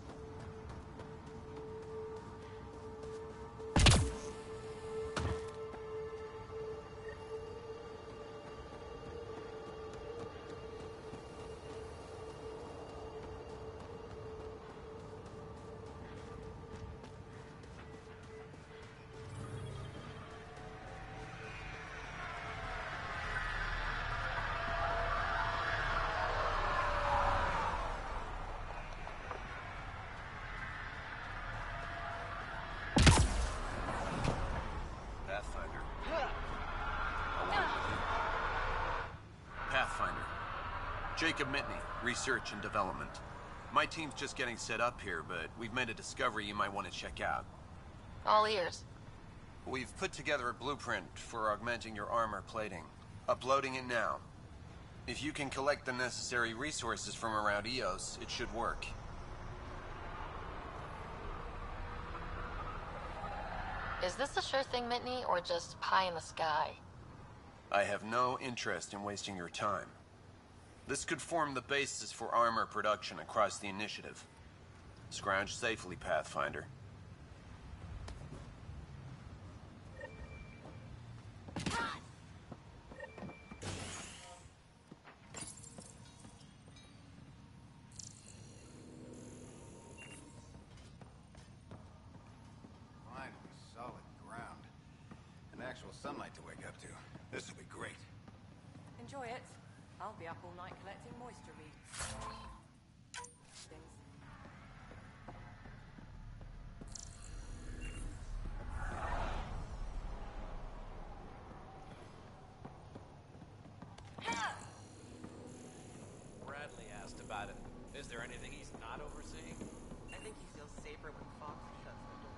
Pathfinder. Jacob Mitney, Research and Development. My team's just getting set up here, but we've made a discovery you might want to check out. All ears. We've put together a blueprint for augmenting your armor plating. Uploading it now. If you can collect the necessary resources from around EOS, it should work. Is this a sure thing, Mitney, or just pie in the sky? I have no interest in wasting your time. This could form the basis for armor production across the initiative. Scrounge safely, Pathfinder. Finally, solid ground. An actual sunlight to wake up to. This will be great. Enjoy it. I'll be up all night collecting moisture beads. Bradley asked about it. Is there anything he's not overseeing? I think he feels safer when Fox shuts the door.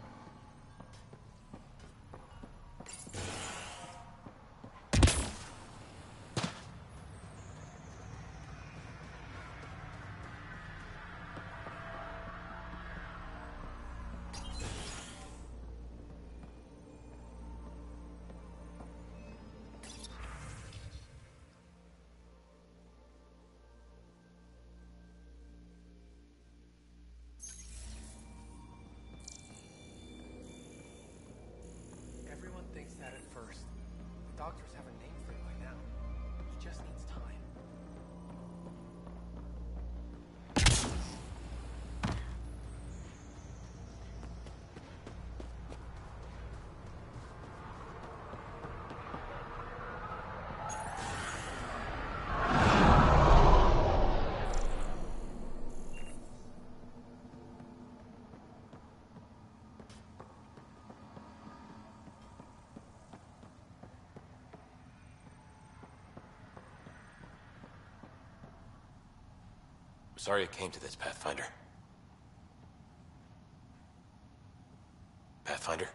Everyone thinks that at first. The doctors have a name for it by now. He just needs time. Sorry it came to this, Pathfinder. Pathfinder?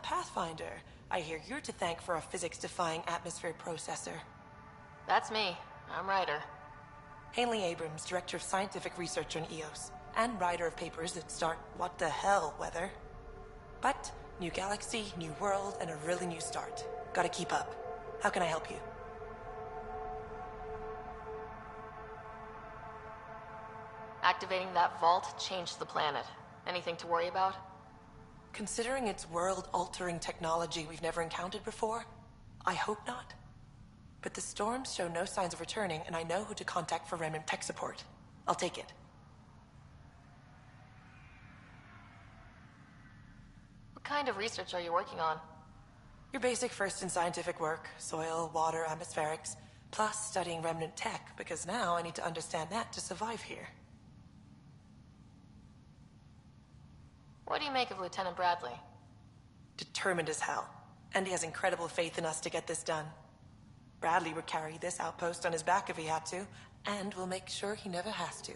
Pathfinder. I hear you're to thank for a physics-defying atmosphere processor. That's me. I'm Ryder. Haley Abrams, Director of Scientific Research on EOS, and writer of papers that start what the hell weather. But, new galaxy, new world, and a really new start. Gotta keep up. How can I help you? Activating that vault changed the planet. Anything to worry about? Considering it's world-altering technology we've never encountered before, I hope not. But the storms show no signs of returning, and I know who to contact for Remnant tech support. I'll take it. What kind of research are you working on? Your basic first in scientific work, soil, water, atmospherics, plus studying Remnant tech, because now I need to understand that to survive here. What do you make of Lieutenant Bradley? Determined as hell. And he has incredible faith in us to get this done. Bradley would carry this outpost on his back if he had to, and we'll make sure he never has to.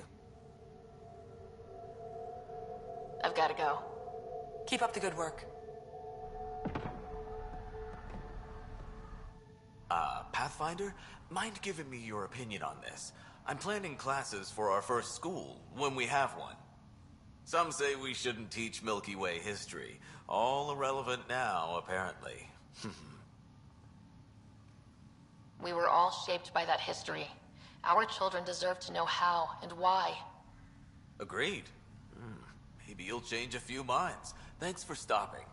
I've gotta go. Keep up the good work. Pathfinder? Mind giving me your opinion on this? I'm planning classes for our first school, when we have one. Some say we shouldn't teach Milky Way history. All irrelevant now, apparently. We were all shaped by that history. Our children deserve to know how and why. Agreed. Maybe you'll change a few minds. Thanks for stopping.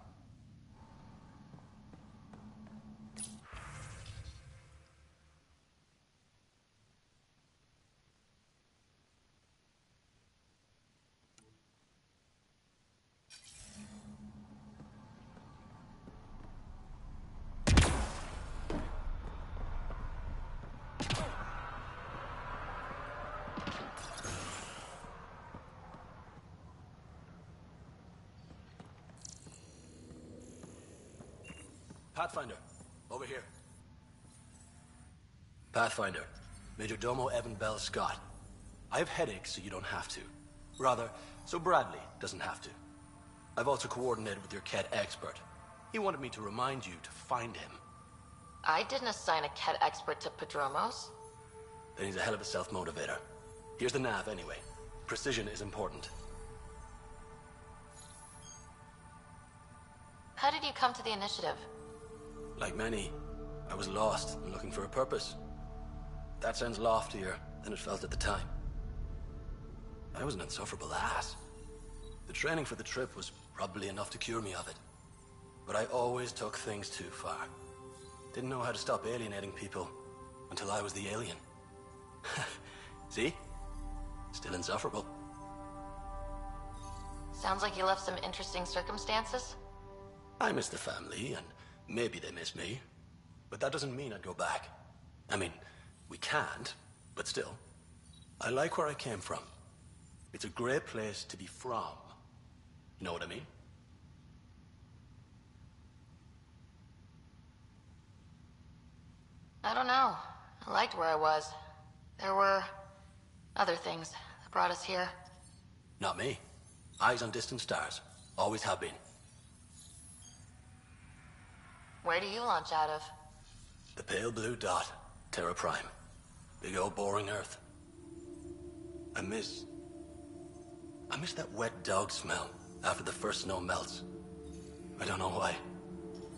Pathfinder, over here. Pathfinder, Major Domo Evan Bell Scott. I have headaches, so you don't have to. Rather, so Bradley doesn't have to. I've also coordinated with your Ket expert. He wanted me to remind you to find him. I didn't assign a Ket expert to Padromos. Then he's a hell of a self-motivator. Here's the nav anyway. Precision is important. How did you come to the initiative? Like many, I was lost and looking for a purpose. That sounds loftier than it felt at the time. I was an insufferable ass. The training for the trip was probably enough to cure me of it. But I always took things too far. Didn't know how to stop alienating people until I was the alien. See? Still insufferable. Sounds like you left some interesting circumstances. I miss the family, and maybe they miss me. But that doesn't mean I'd go back. I mean, we can't, but still. I like where I came from. It's a great place to be from. You know what I mean? I don't know. I liked where I was. There were other things that brought us here. Not me. Eyes on distant stars. Always have been. Where do you launch out of? The pale blue dot. Terra Prime. Big old boring Earth. I miss that wet dog smell after the first snow melts. I don't know why.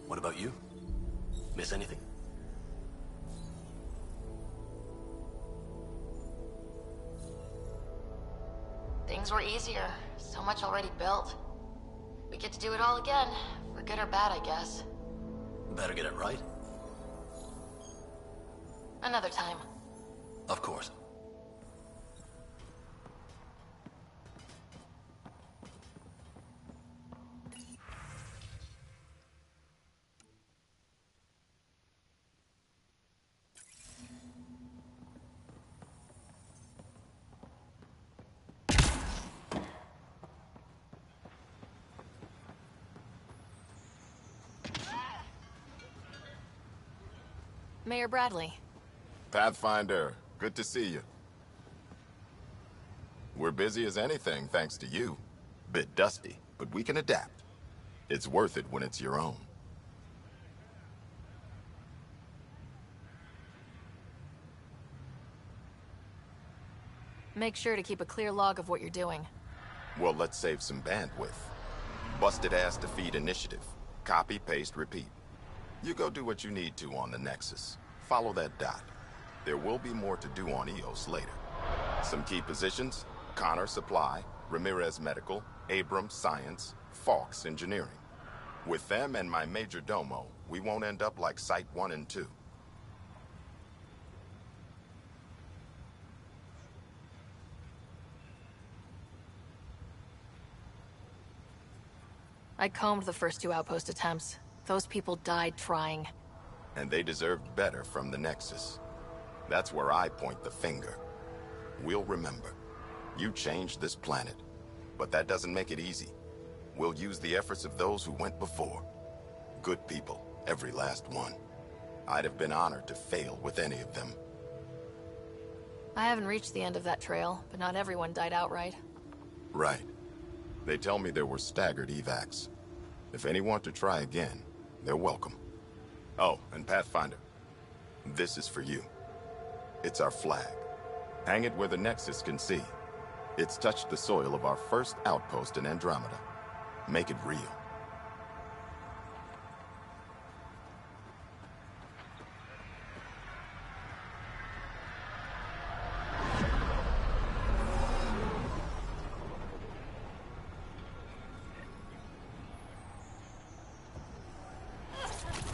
What about you? Miss anything? Things were easier. So much already built. We get to do it all again. For good or bad, I guess. Better get it right. Another time. Of course. Mayor Bradley. Pathfinder, good to see you. We're busy as anything, thanks to you. Bit dusty, but we can adapt. It's worth it when it's your own. Make sure to keep a clear log of what you're doing. Well, let's save some bandwidth. Busted ass defeat initiative. Copy, paste, repeat. You go do what you need to on the Nexus. Follow that dot. There will be more to do on EOS later. Some key positions: Connor Supply, Ramirez Medical, Abrams Science, Fawkes Engineering. With them and my major domo, we won't end up like Site 1 and 2. I combed the first 2 outpost attempts. Those people died trying. And they deserved better from the Nexus. That's where I point the finger. We'll remember. You changed this planet. But that doesn't make it easy. We'll use the efforts of those who went before. Good people, every last one. I'd have been honored to fail with any of them. I haven't reached the end of that trail, but not everyone died outright. Right. They tell me there were staggered evacs. If any want to try again, they're welcome. Oh, and Pathfinder, this is for you. It's our flag. Hang it where the Nexus can see. It's touched the soil of our first outpost in Andromeda. Make it real.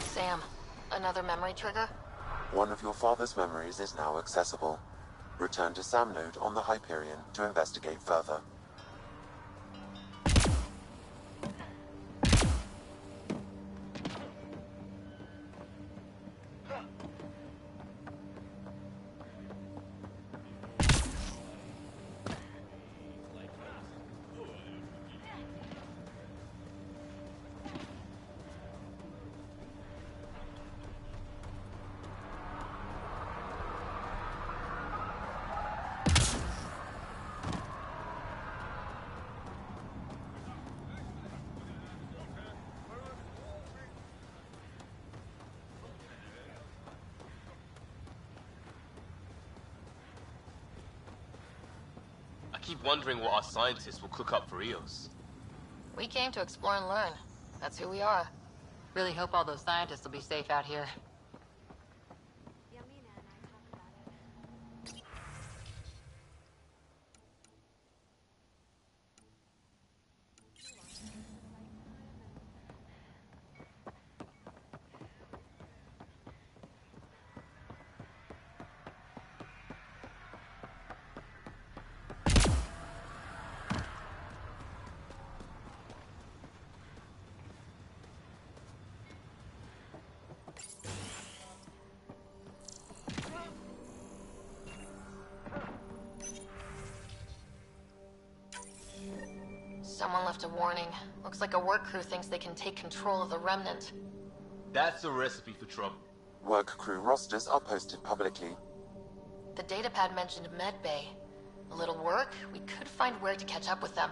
Sam, another memory trigger? One of your father's memories is now accessible. Return to Sam Node on the Hyperion to investigate further. I keep wondering what our scientists will cook up for EOS. We came to explore and learn. That's who we are. Really hope all those scientists will be safe out here. Someone left a warning. Looks like a work crew thinks they can take control of the Remnant. That's a recipe for trouble. Work crew rosters are posted publicly. The datapad mentioned Medbay. A little work, we could find where to catch up with them.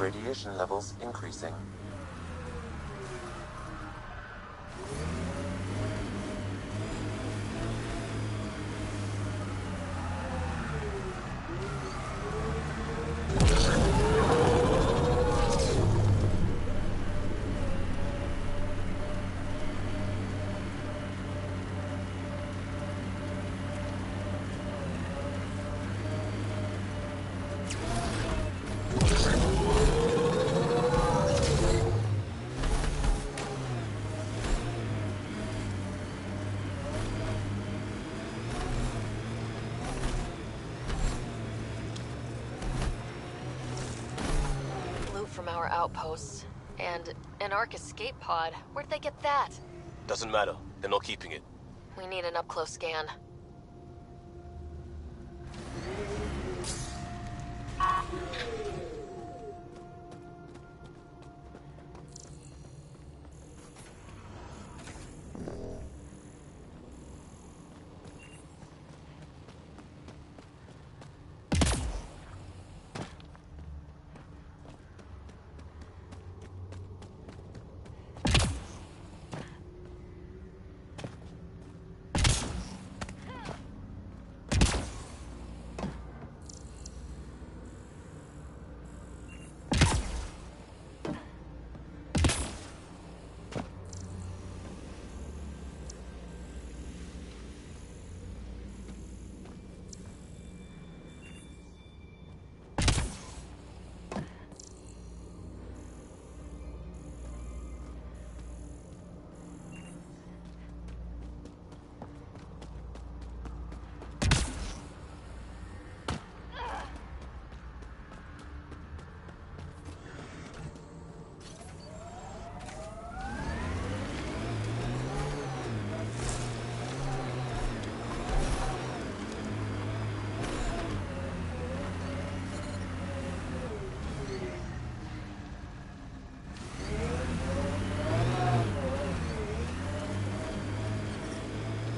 Radiation levels increasing. From our outposts. And an Ark escape pod. Where'd they get that? Doesn't matter. They're not keeping it. We need an up-close scan.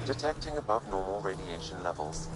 Detecting above normal radiation levels.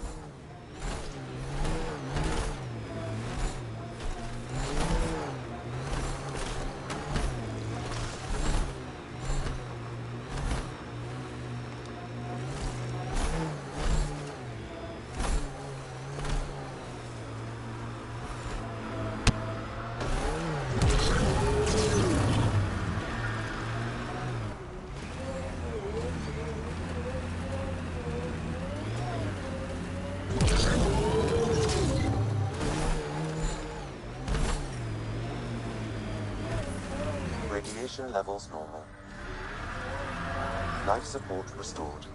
Radiation levels normal. Life support restored.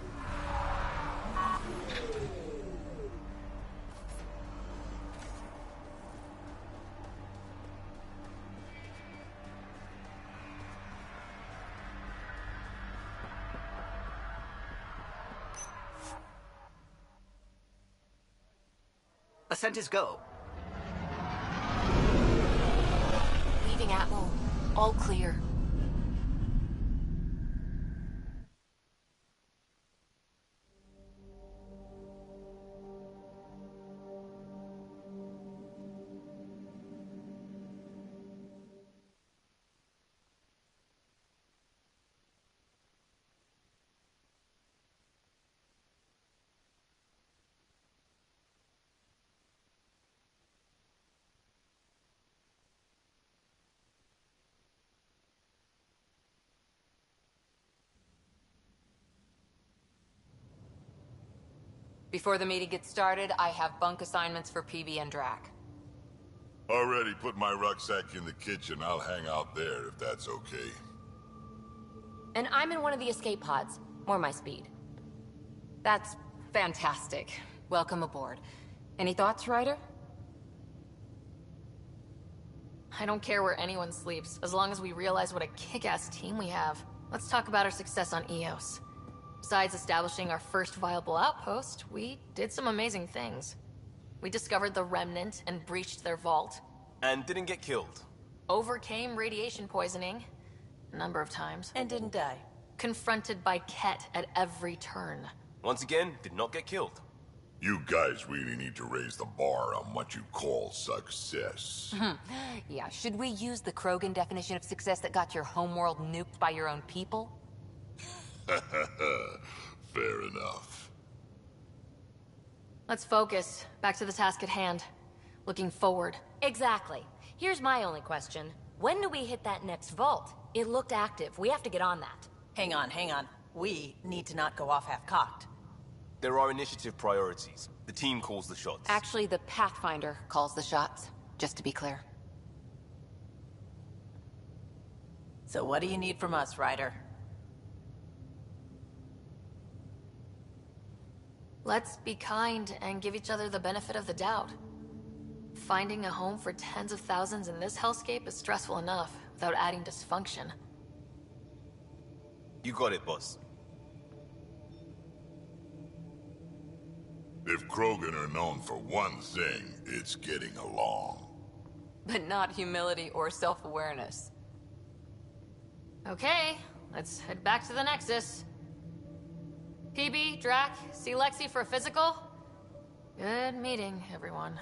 Ascent is go. Leaving Atmo. All clear. Before the meeting gets started, I have bunk assignments for PB and Drac. Already put my rucksack in the kitchen. I'll hang out there if that's okay. And I'm in one of the escape pods. More my speed. That's fantastic. Welcome aboard. Any thoughts, Ryder? I don't care where anyone sleeps, as long as we realize what a kick-ass team we have. Let's talk about our success on Eos. Besides establishing our first viable outpost, we did some amazing things. We discovered the Remnant and breached their vault. And didn't get killed. Overcame radiation poisoning a number of times. And didn't die. Confronted by Ket at every turn. Once again, did not get killed. You guys really need to raise the bar on what you call success. Yeah, should we use the Krogan definition of success that got your homeworld nuked by your own people? Fair enough. Let's focus. Back to the task at hand. Looking forward. Exactly. Here's my only question. When do we hit that next vault? It looked active. We have to get on that. Hang on, hang on. We need to not go off half-cocked. There are initiative priorities. The team calls the shots. Actually, the Pathfinder calls the shots, just to be clear. So what do you need from us, Ryder? Let's be kind and give each other the benefit of the doubt. Finding a home for tens of thousands in this hellscape is stressful enough, without adding dysfunction. You got it, boss. If Krogan are known for one thing, it's getting along. But not humility or self-awareness. Okay, let's head back to the Nexus. PB, Drac, see Lexi for a physical? Good meeting, everyone.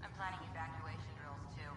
I'm planning evacuation drills too.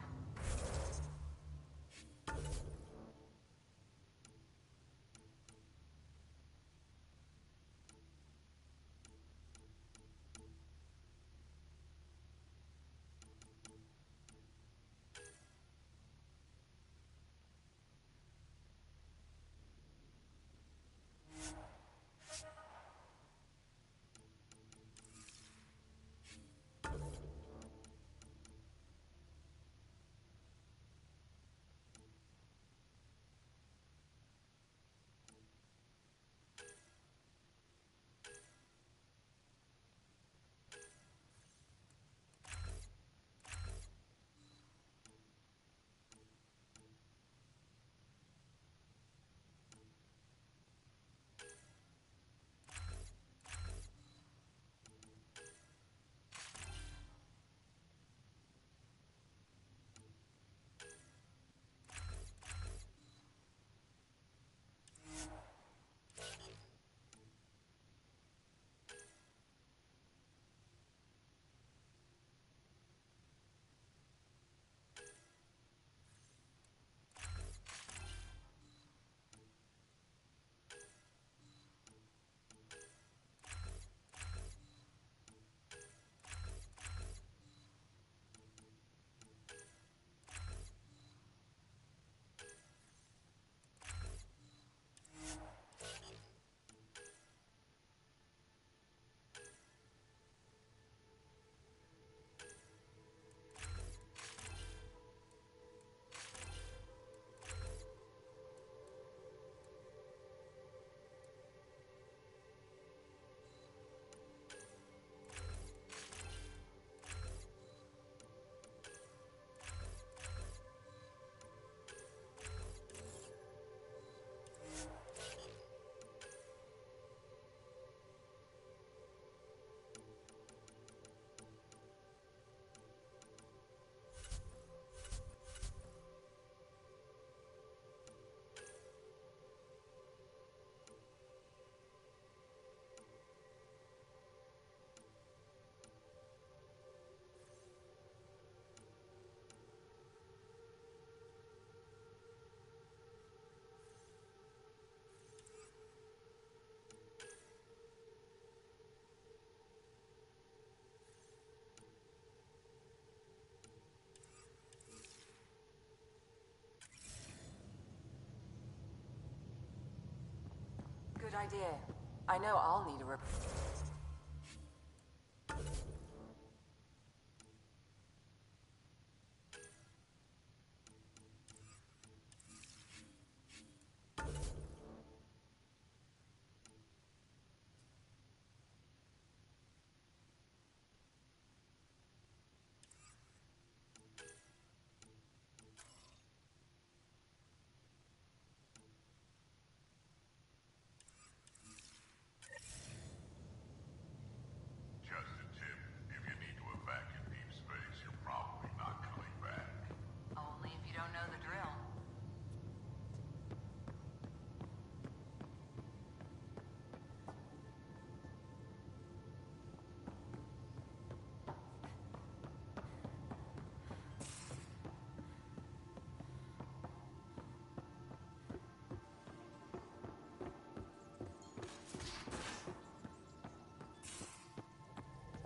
Good idea. I know I'll need a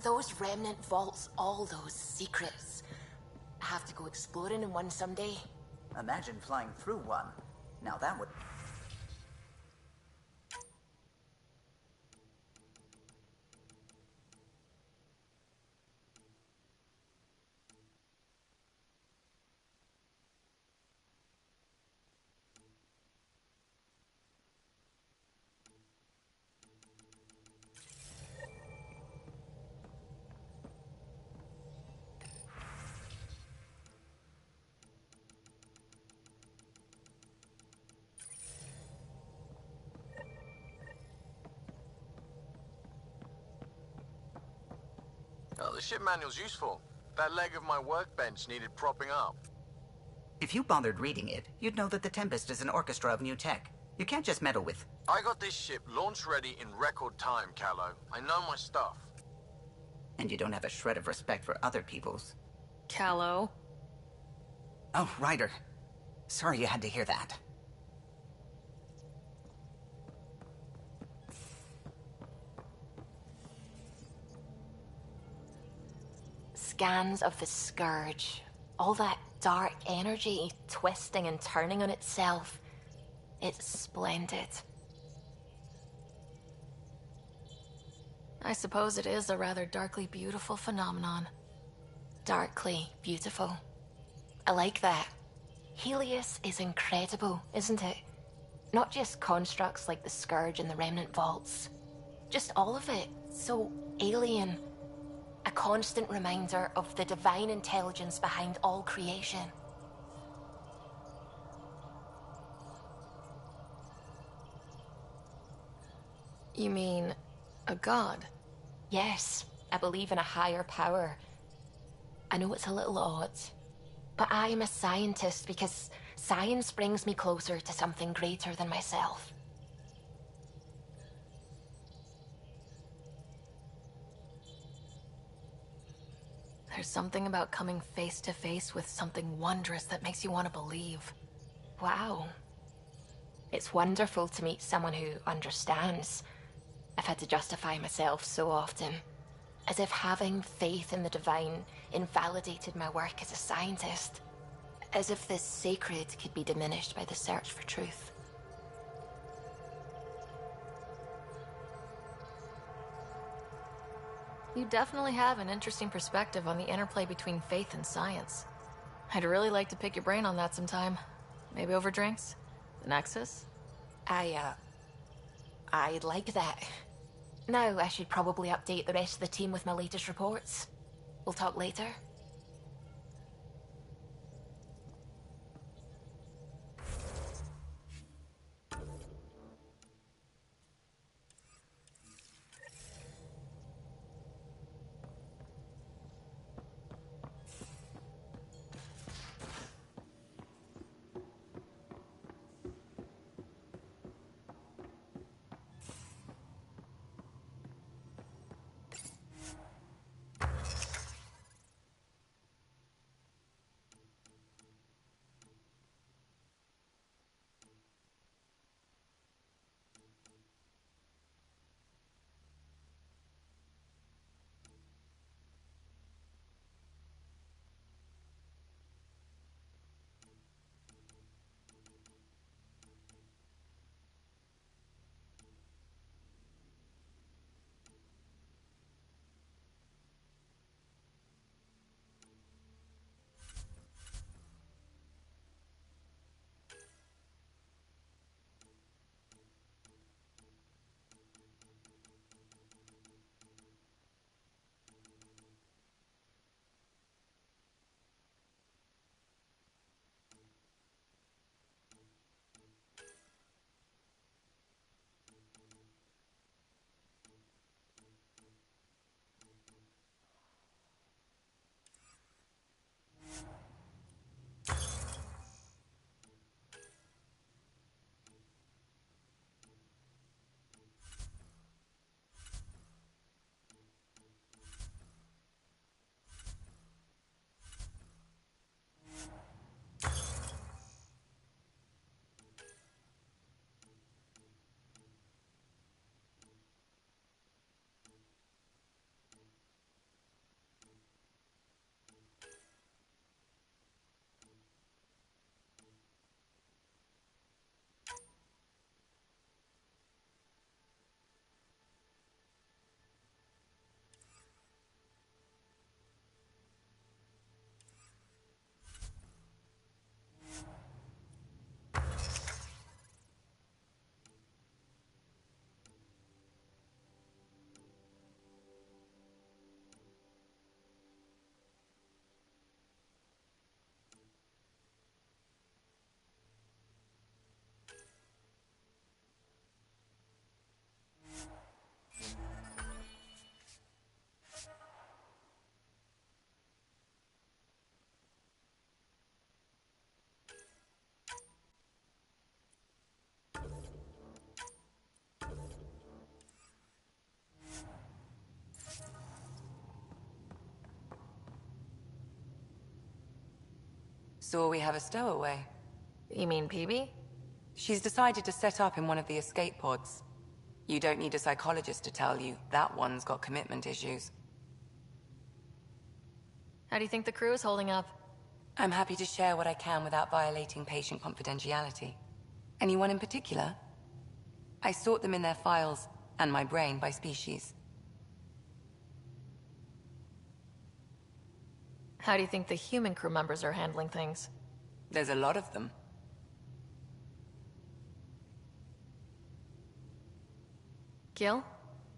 Those remnant vaults, all those secrets. I have to go exploring in one someday. Imagine flying through one. Now that would... Oh, the ship manual's useful. That leg of my workbench needed propping up. If you bothered reading it, you'd know that the Tempest is an orchestra of new tech. You can't just meddle with... I got this ship launch ready in record time, Callow. I know my stuff. And you don't have a shred of respect for other people's. Callow. Oh, Ryder. Sorry you had to hear that. Scans of the Scourge. All that dark energy twisting and turning on itself. It's splendid. I suppose it is a rather darkly beautiful phenomenon. Darkly beautiful. I like that. Helios is incredible, isn't it? Not just constructs like the Scourge and the Remnant Vaults. Just all of it. So alien. A constant reminder of the divine intelligence behind all creation. You mean a god? Yes, I believe in a higher power. I know it's a little odd, but I am a scientist because science brings me closer to something greater than myself. There's something about coming face to face with something wondrous that makes you want to believe. Wow. It's wonderful to meet someone who understands. I've had to justify myself so often. As if having faith in the divine invalidated my work as a scientist. As if the sacred could be diminished by the search for truth. You definitely have an interesting perspective on the interplay between faith and science. I'd really like to pick your brain on that sometime. Maybe over drinks? The Nexus? I'd like that. Now I should probably update the rest of the team with my latest reports. We'll talk later. So we have a stowaway. You mean PB? She's decided to set up in one of the escape pods. You don't need a psychologist to tell you that one's got commitment issues. How do you think the crew is holding up? I'm happy to share what I can without violating patient confidentiality. Anyone in particular? I sort them in their files, and my brain by species. How do you think the human crew members are handling things? There's a lot of them. Gil?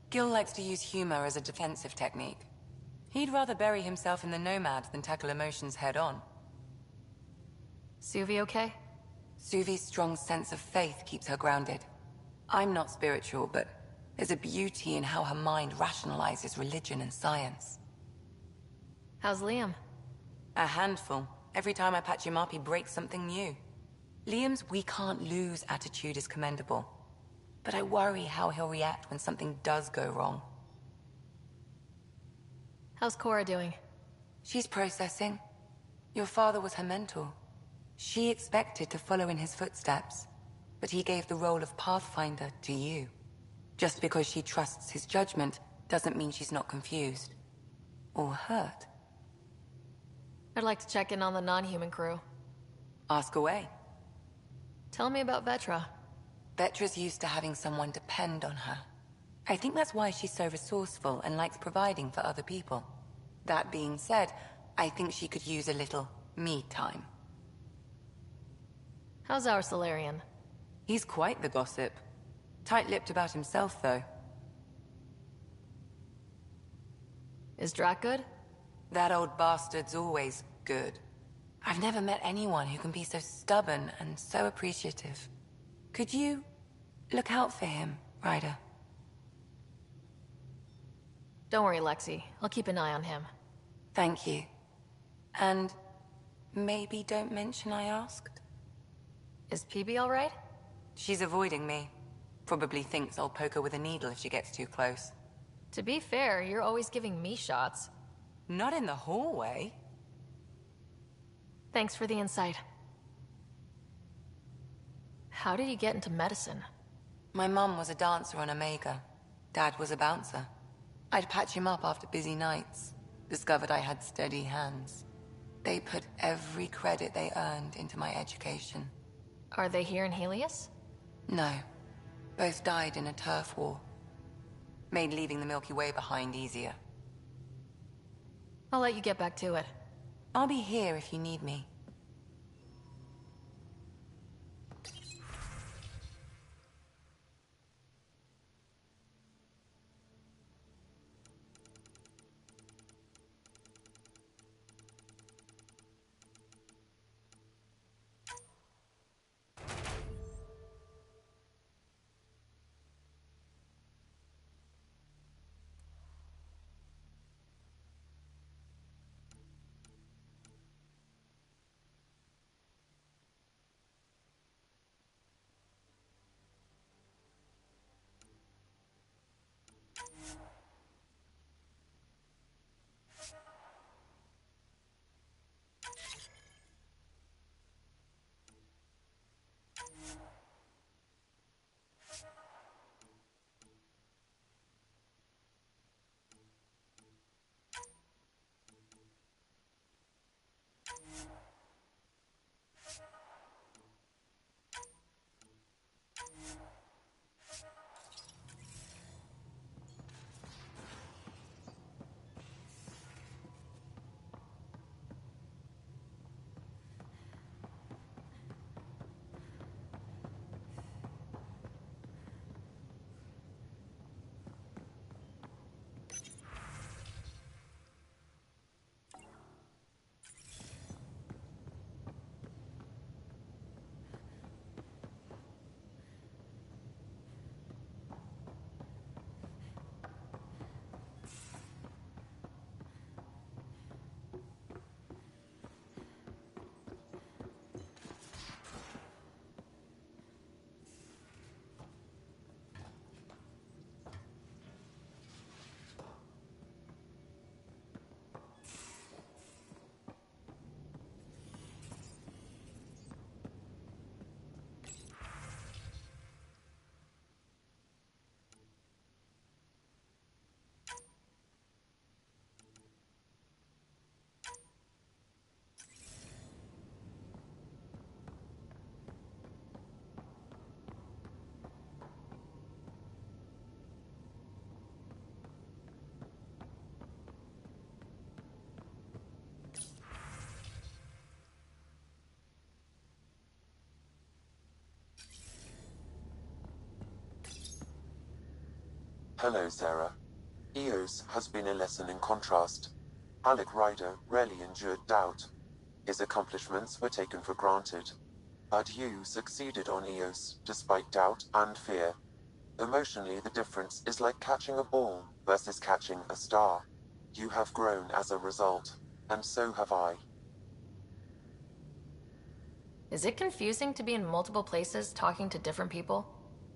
Gil likes to use humor as a defensive technique. He'd rather bury himself in the Nomad than tackle emotions head-on. Suvi okay? Suvi's strong sense of faith keeps her grounded. I'm not spiritual, but there's a beauty in how her mind rationalizes religion and science. How's Liam? A handful. Every time I patch him up, he breaks something new. Liam's "we can't lose" attitude is commendable. But I worry how he'll react when something does go wrong. How's Cora doing? She's processing. Your father was her mentor. She expected to follow in his footsteps, but he gave the role of Pathfinder to you. Just because she trusts his judgment doesn't mean she's not confused. Or hurt. I'd like to check in on the non-human crew. Ask away. Tell me about Vetra. Vetra's used to having someone depend on her. I think that's why she's so resourceful and likes providing for other people. That being said, I think she could use a little me time. How's our Solarian? He's quite the gossip. Tight-lipped about himself, though. Is Drac good? That old bastard's always good. I've never met anyone who can be so stubborn and so appreciative. Could you look out for him, Ryder? Don't worry, Lexi. I'll keep an eye on him. Thank you. And maybe don't mention I asked? Is PB all right? She's avoiding me. Probably thinks I'll poke her with a needle if she gets too close. To be fair, you're always giving me shots. Not in the hallway. Thanks for the insight. How did you get into medicine? My mum was a dancer on Omega. Dad was a bouncer. I'd patch him up after busy nights. Discovered I had steady hands. They put every credit they earned into my education. Are they here in Helios? No. Both died in a turf war. Made leaving the Milky Way behind easier. I'll let you get back to it. I'll be here if you need me. Hello, Sarah. Eos has been a lesson in contrast. Alec Ryder rarely endured doubt. His accomplishments were taken for granted. But you succeeded on Eos, despite doubt and fear. Emotionally, the difference is like catching a ball versus catching a star. You have grown as a result, and so have I. Is it confusing to be in multiple places talking to different people?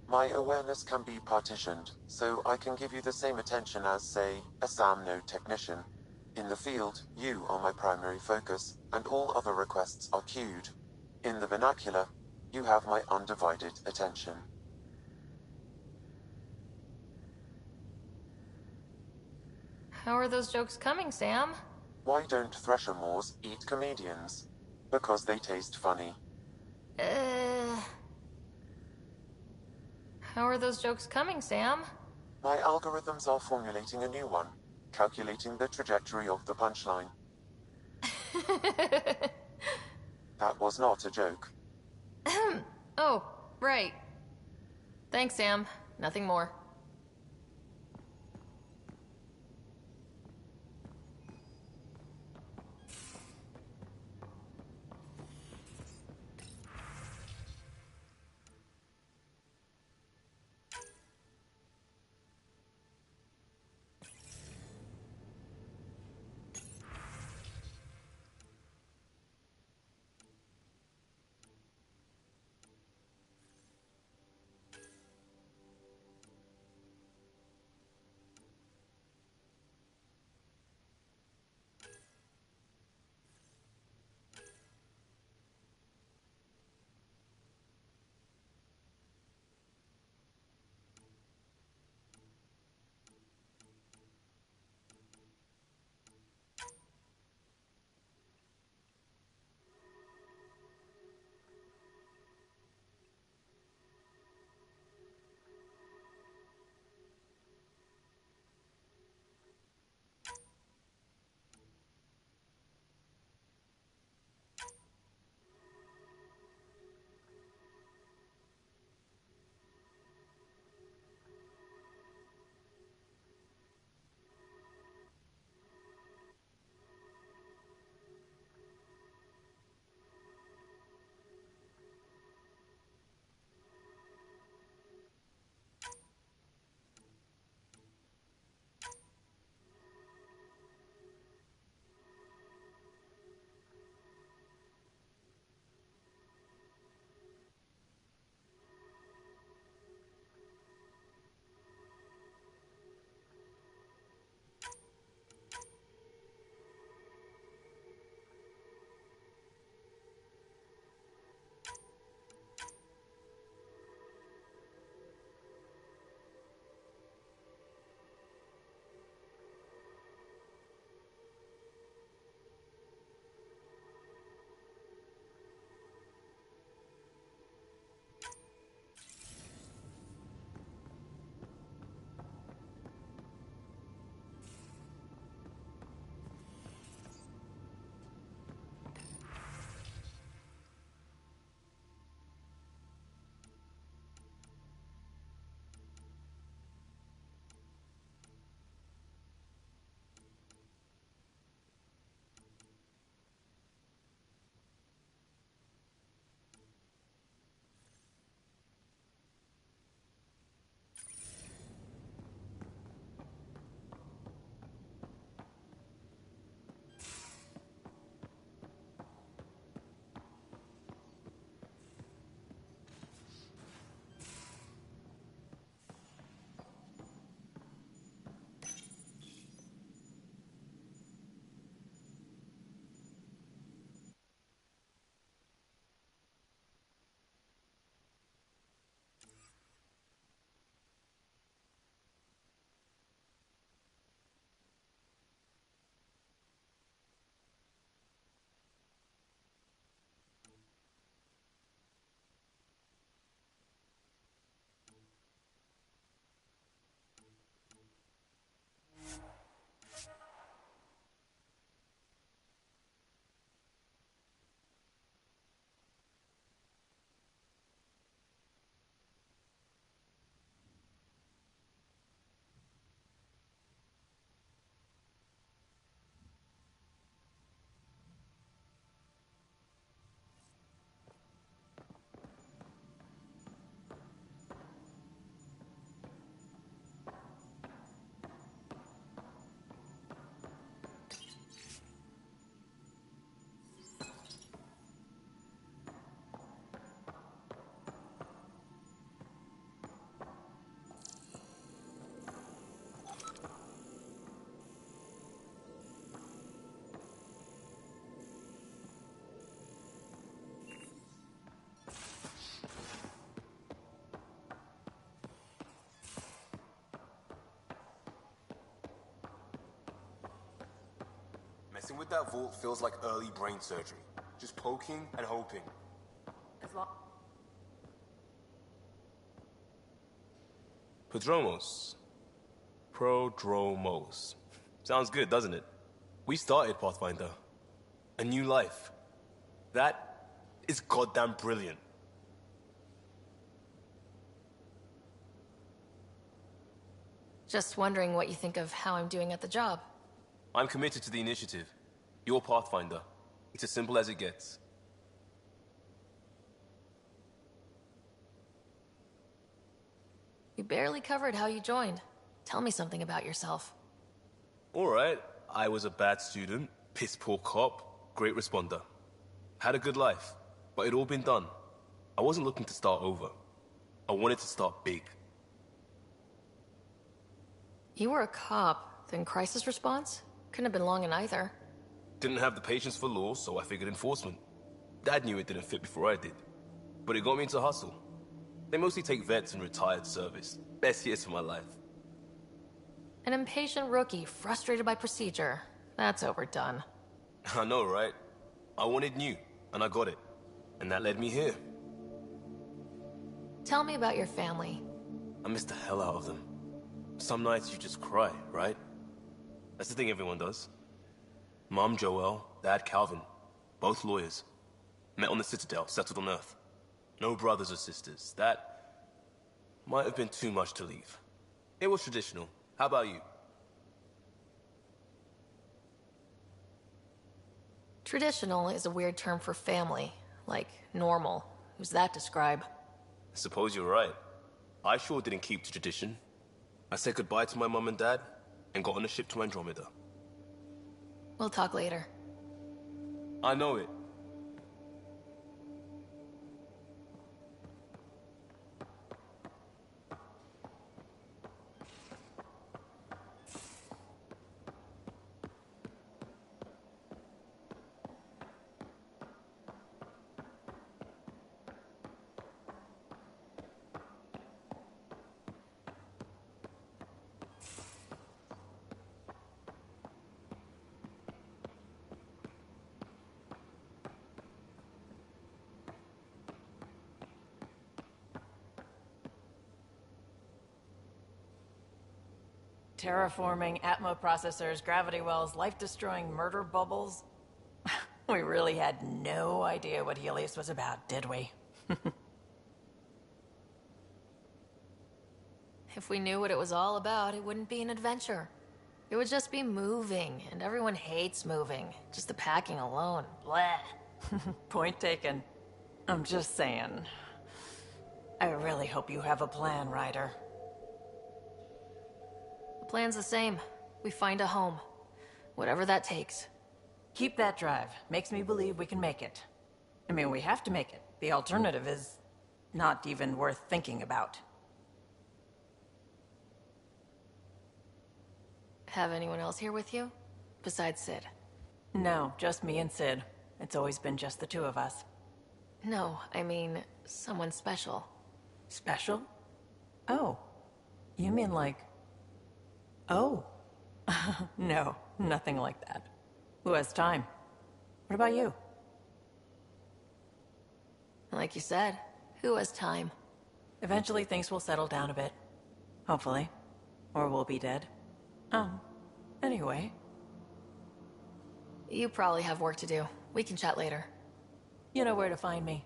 My awareness can be partitioned, so I can give you the same attention as, say, a SAM node technician. In the field, you are my primary focus, and all other requests are queued. In the vernacular, you have my undivided attention. How are those jokes coming, Sam? Why don't Threshermoors eat comedians? Because they taste funny. How are those jokes coming, Sam? My algorithms are formulating a new one, calculating the trajectory of the punchline. That was not a joke. Oh, right. Thanks, Sam. Nothing more. Messing with that vault feels like early brain surgery. Just poking and hoping. As long... Prodromos. Prodromos. Sounds good, doesn't it? We started Pathfinder. A new life. That is goddamn brilliant. Just wondering what you think of how I'm doing at the job. I'm committed to the initiative. You're Pathfinder. It's as simple as it gets. You barely covered how you joined. Tell me something about yourself. Alright, I was a bad student, piss poor cop, great responder. Had a good life, but it'd all been done. I wasn't looking to start over. I wanted to start big. You were a cop, then crisis response? Couldn't have been long in either. Didn't have the patience for law, so I figured enforcement. Dad knew it didn't fit before I did. But it got me into hustle. They mostly take vets and retired service. Best years of my life. An impatient rookie, frustrated by procedure. That's overdone. I know, right? I wanted new, and I got it. And that led me here. Tell me about your family. I miss the hell out of them. Some nights you just cry, right? That's the thing everyone does. Mom Joelle, Dad Calvin. Both lawyers. Met on the Citadel, settled on Earth. No brothers or sisters. That might have been too much to leave. It was traditional. How about you? Traditional is a weird term for family. Like normal. Who's that describe? I suppose you're right. I sure didn't keep to tradition. I said goodbye to my mom and dad, and got on a ship to Andromeda. We'll talk later. I know it. Terraforming, Atmo processors, gravity wells, life-destroying murder bubbles. We really had no idea what Helios was about, did we? If we knew what it was all about, it wouldn't be an adventure. It would just be moving, and everyone hates moving. Just the packing alone. Bleh. Point taken. I'm just saying. I really hope you have a plan, Ryder. The plan's the same. We find a home. Whatever that takes. Keep that drive. Makes me believe we can make it. I mean, we have to make it. The alternative is not even worth thinking about. Have anyone else here with you? Besides Sid? No, just me and Sid. It's always been just the two of us. No, I mean, someone special. Special? Oh. You mean like... Oh. No, nothing like that. Who has time? What about you? Like you said, who has time? Eventually things will settle down a bit. Hopefully. Or we'll be dead. Anyway. You probably have work to do. We can chat later. You know where to find me.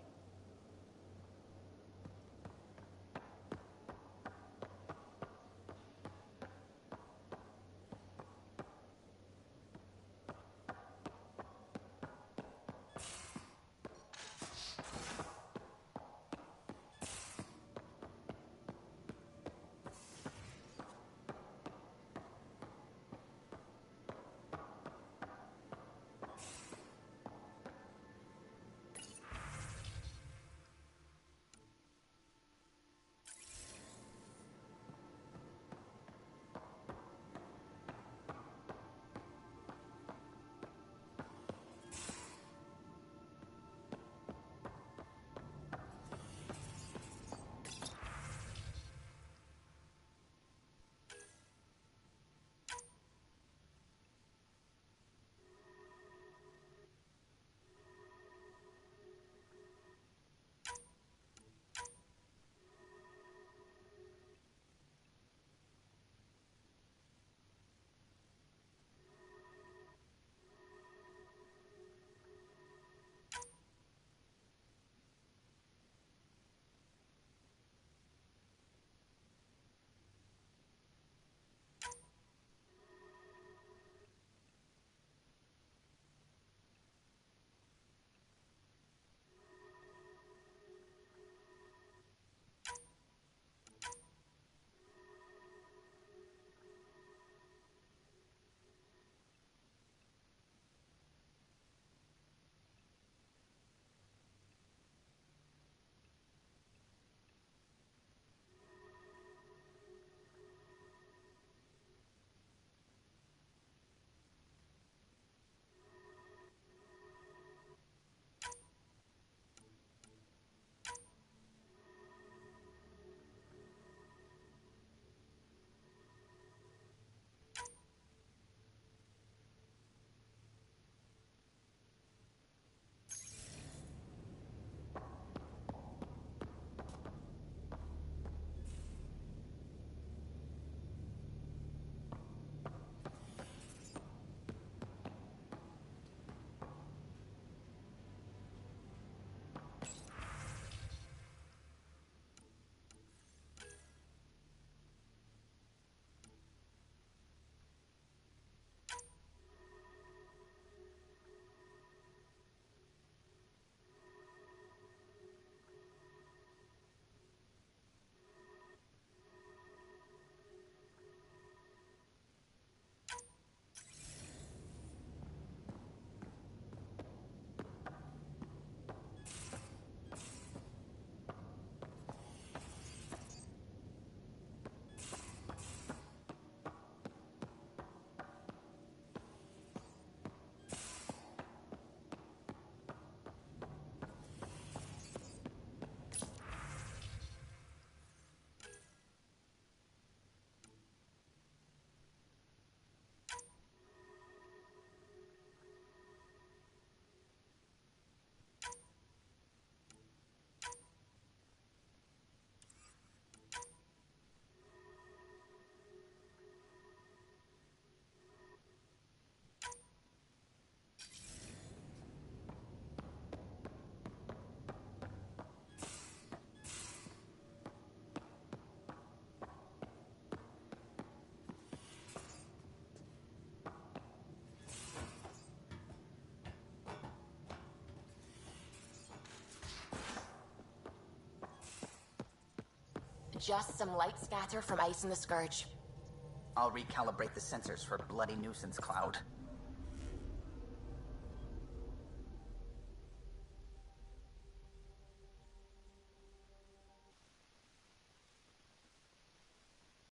Just some light scatter from ice in the Scourge. I'll recalibrate the sensors for bloody nuisance cloud.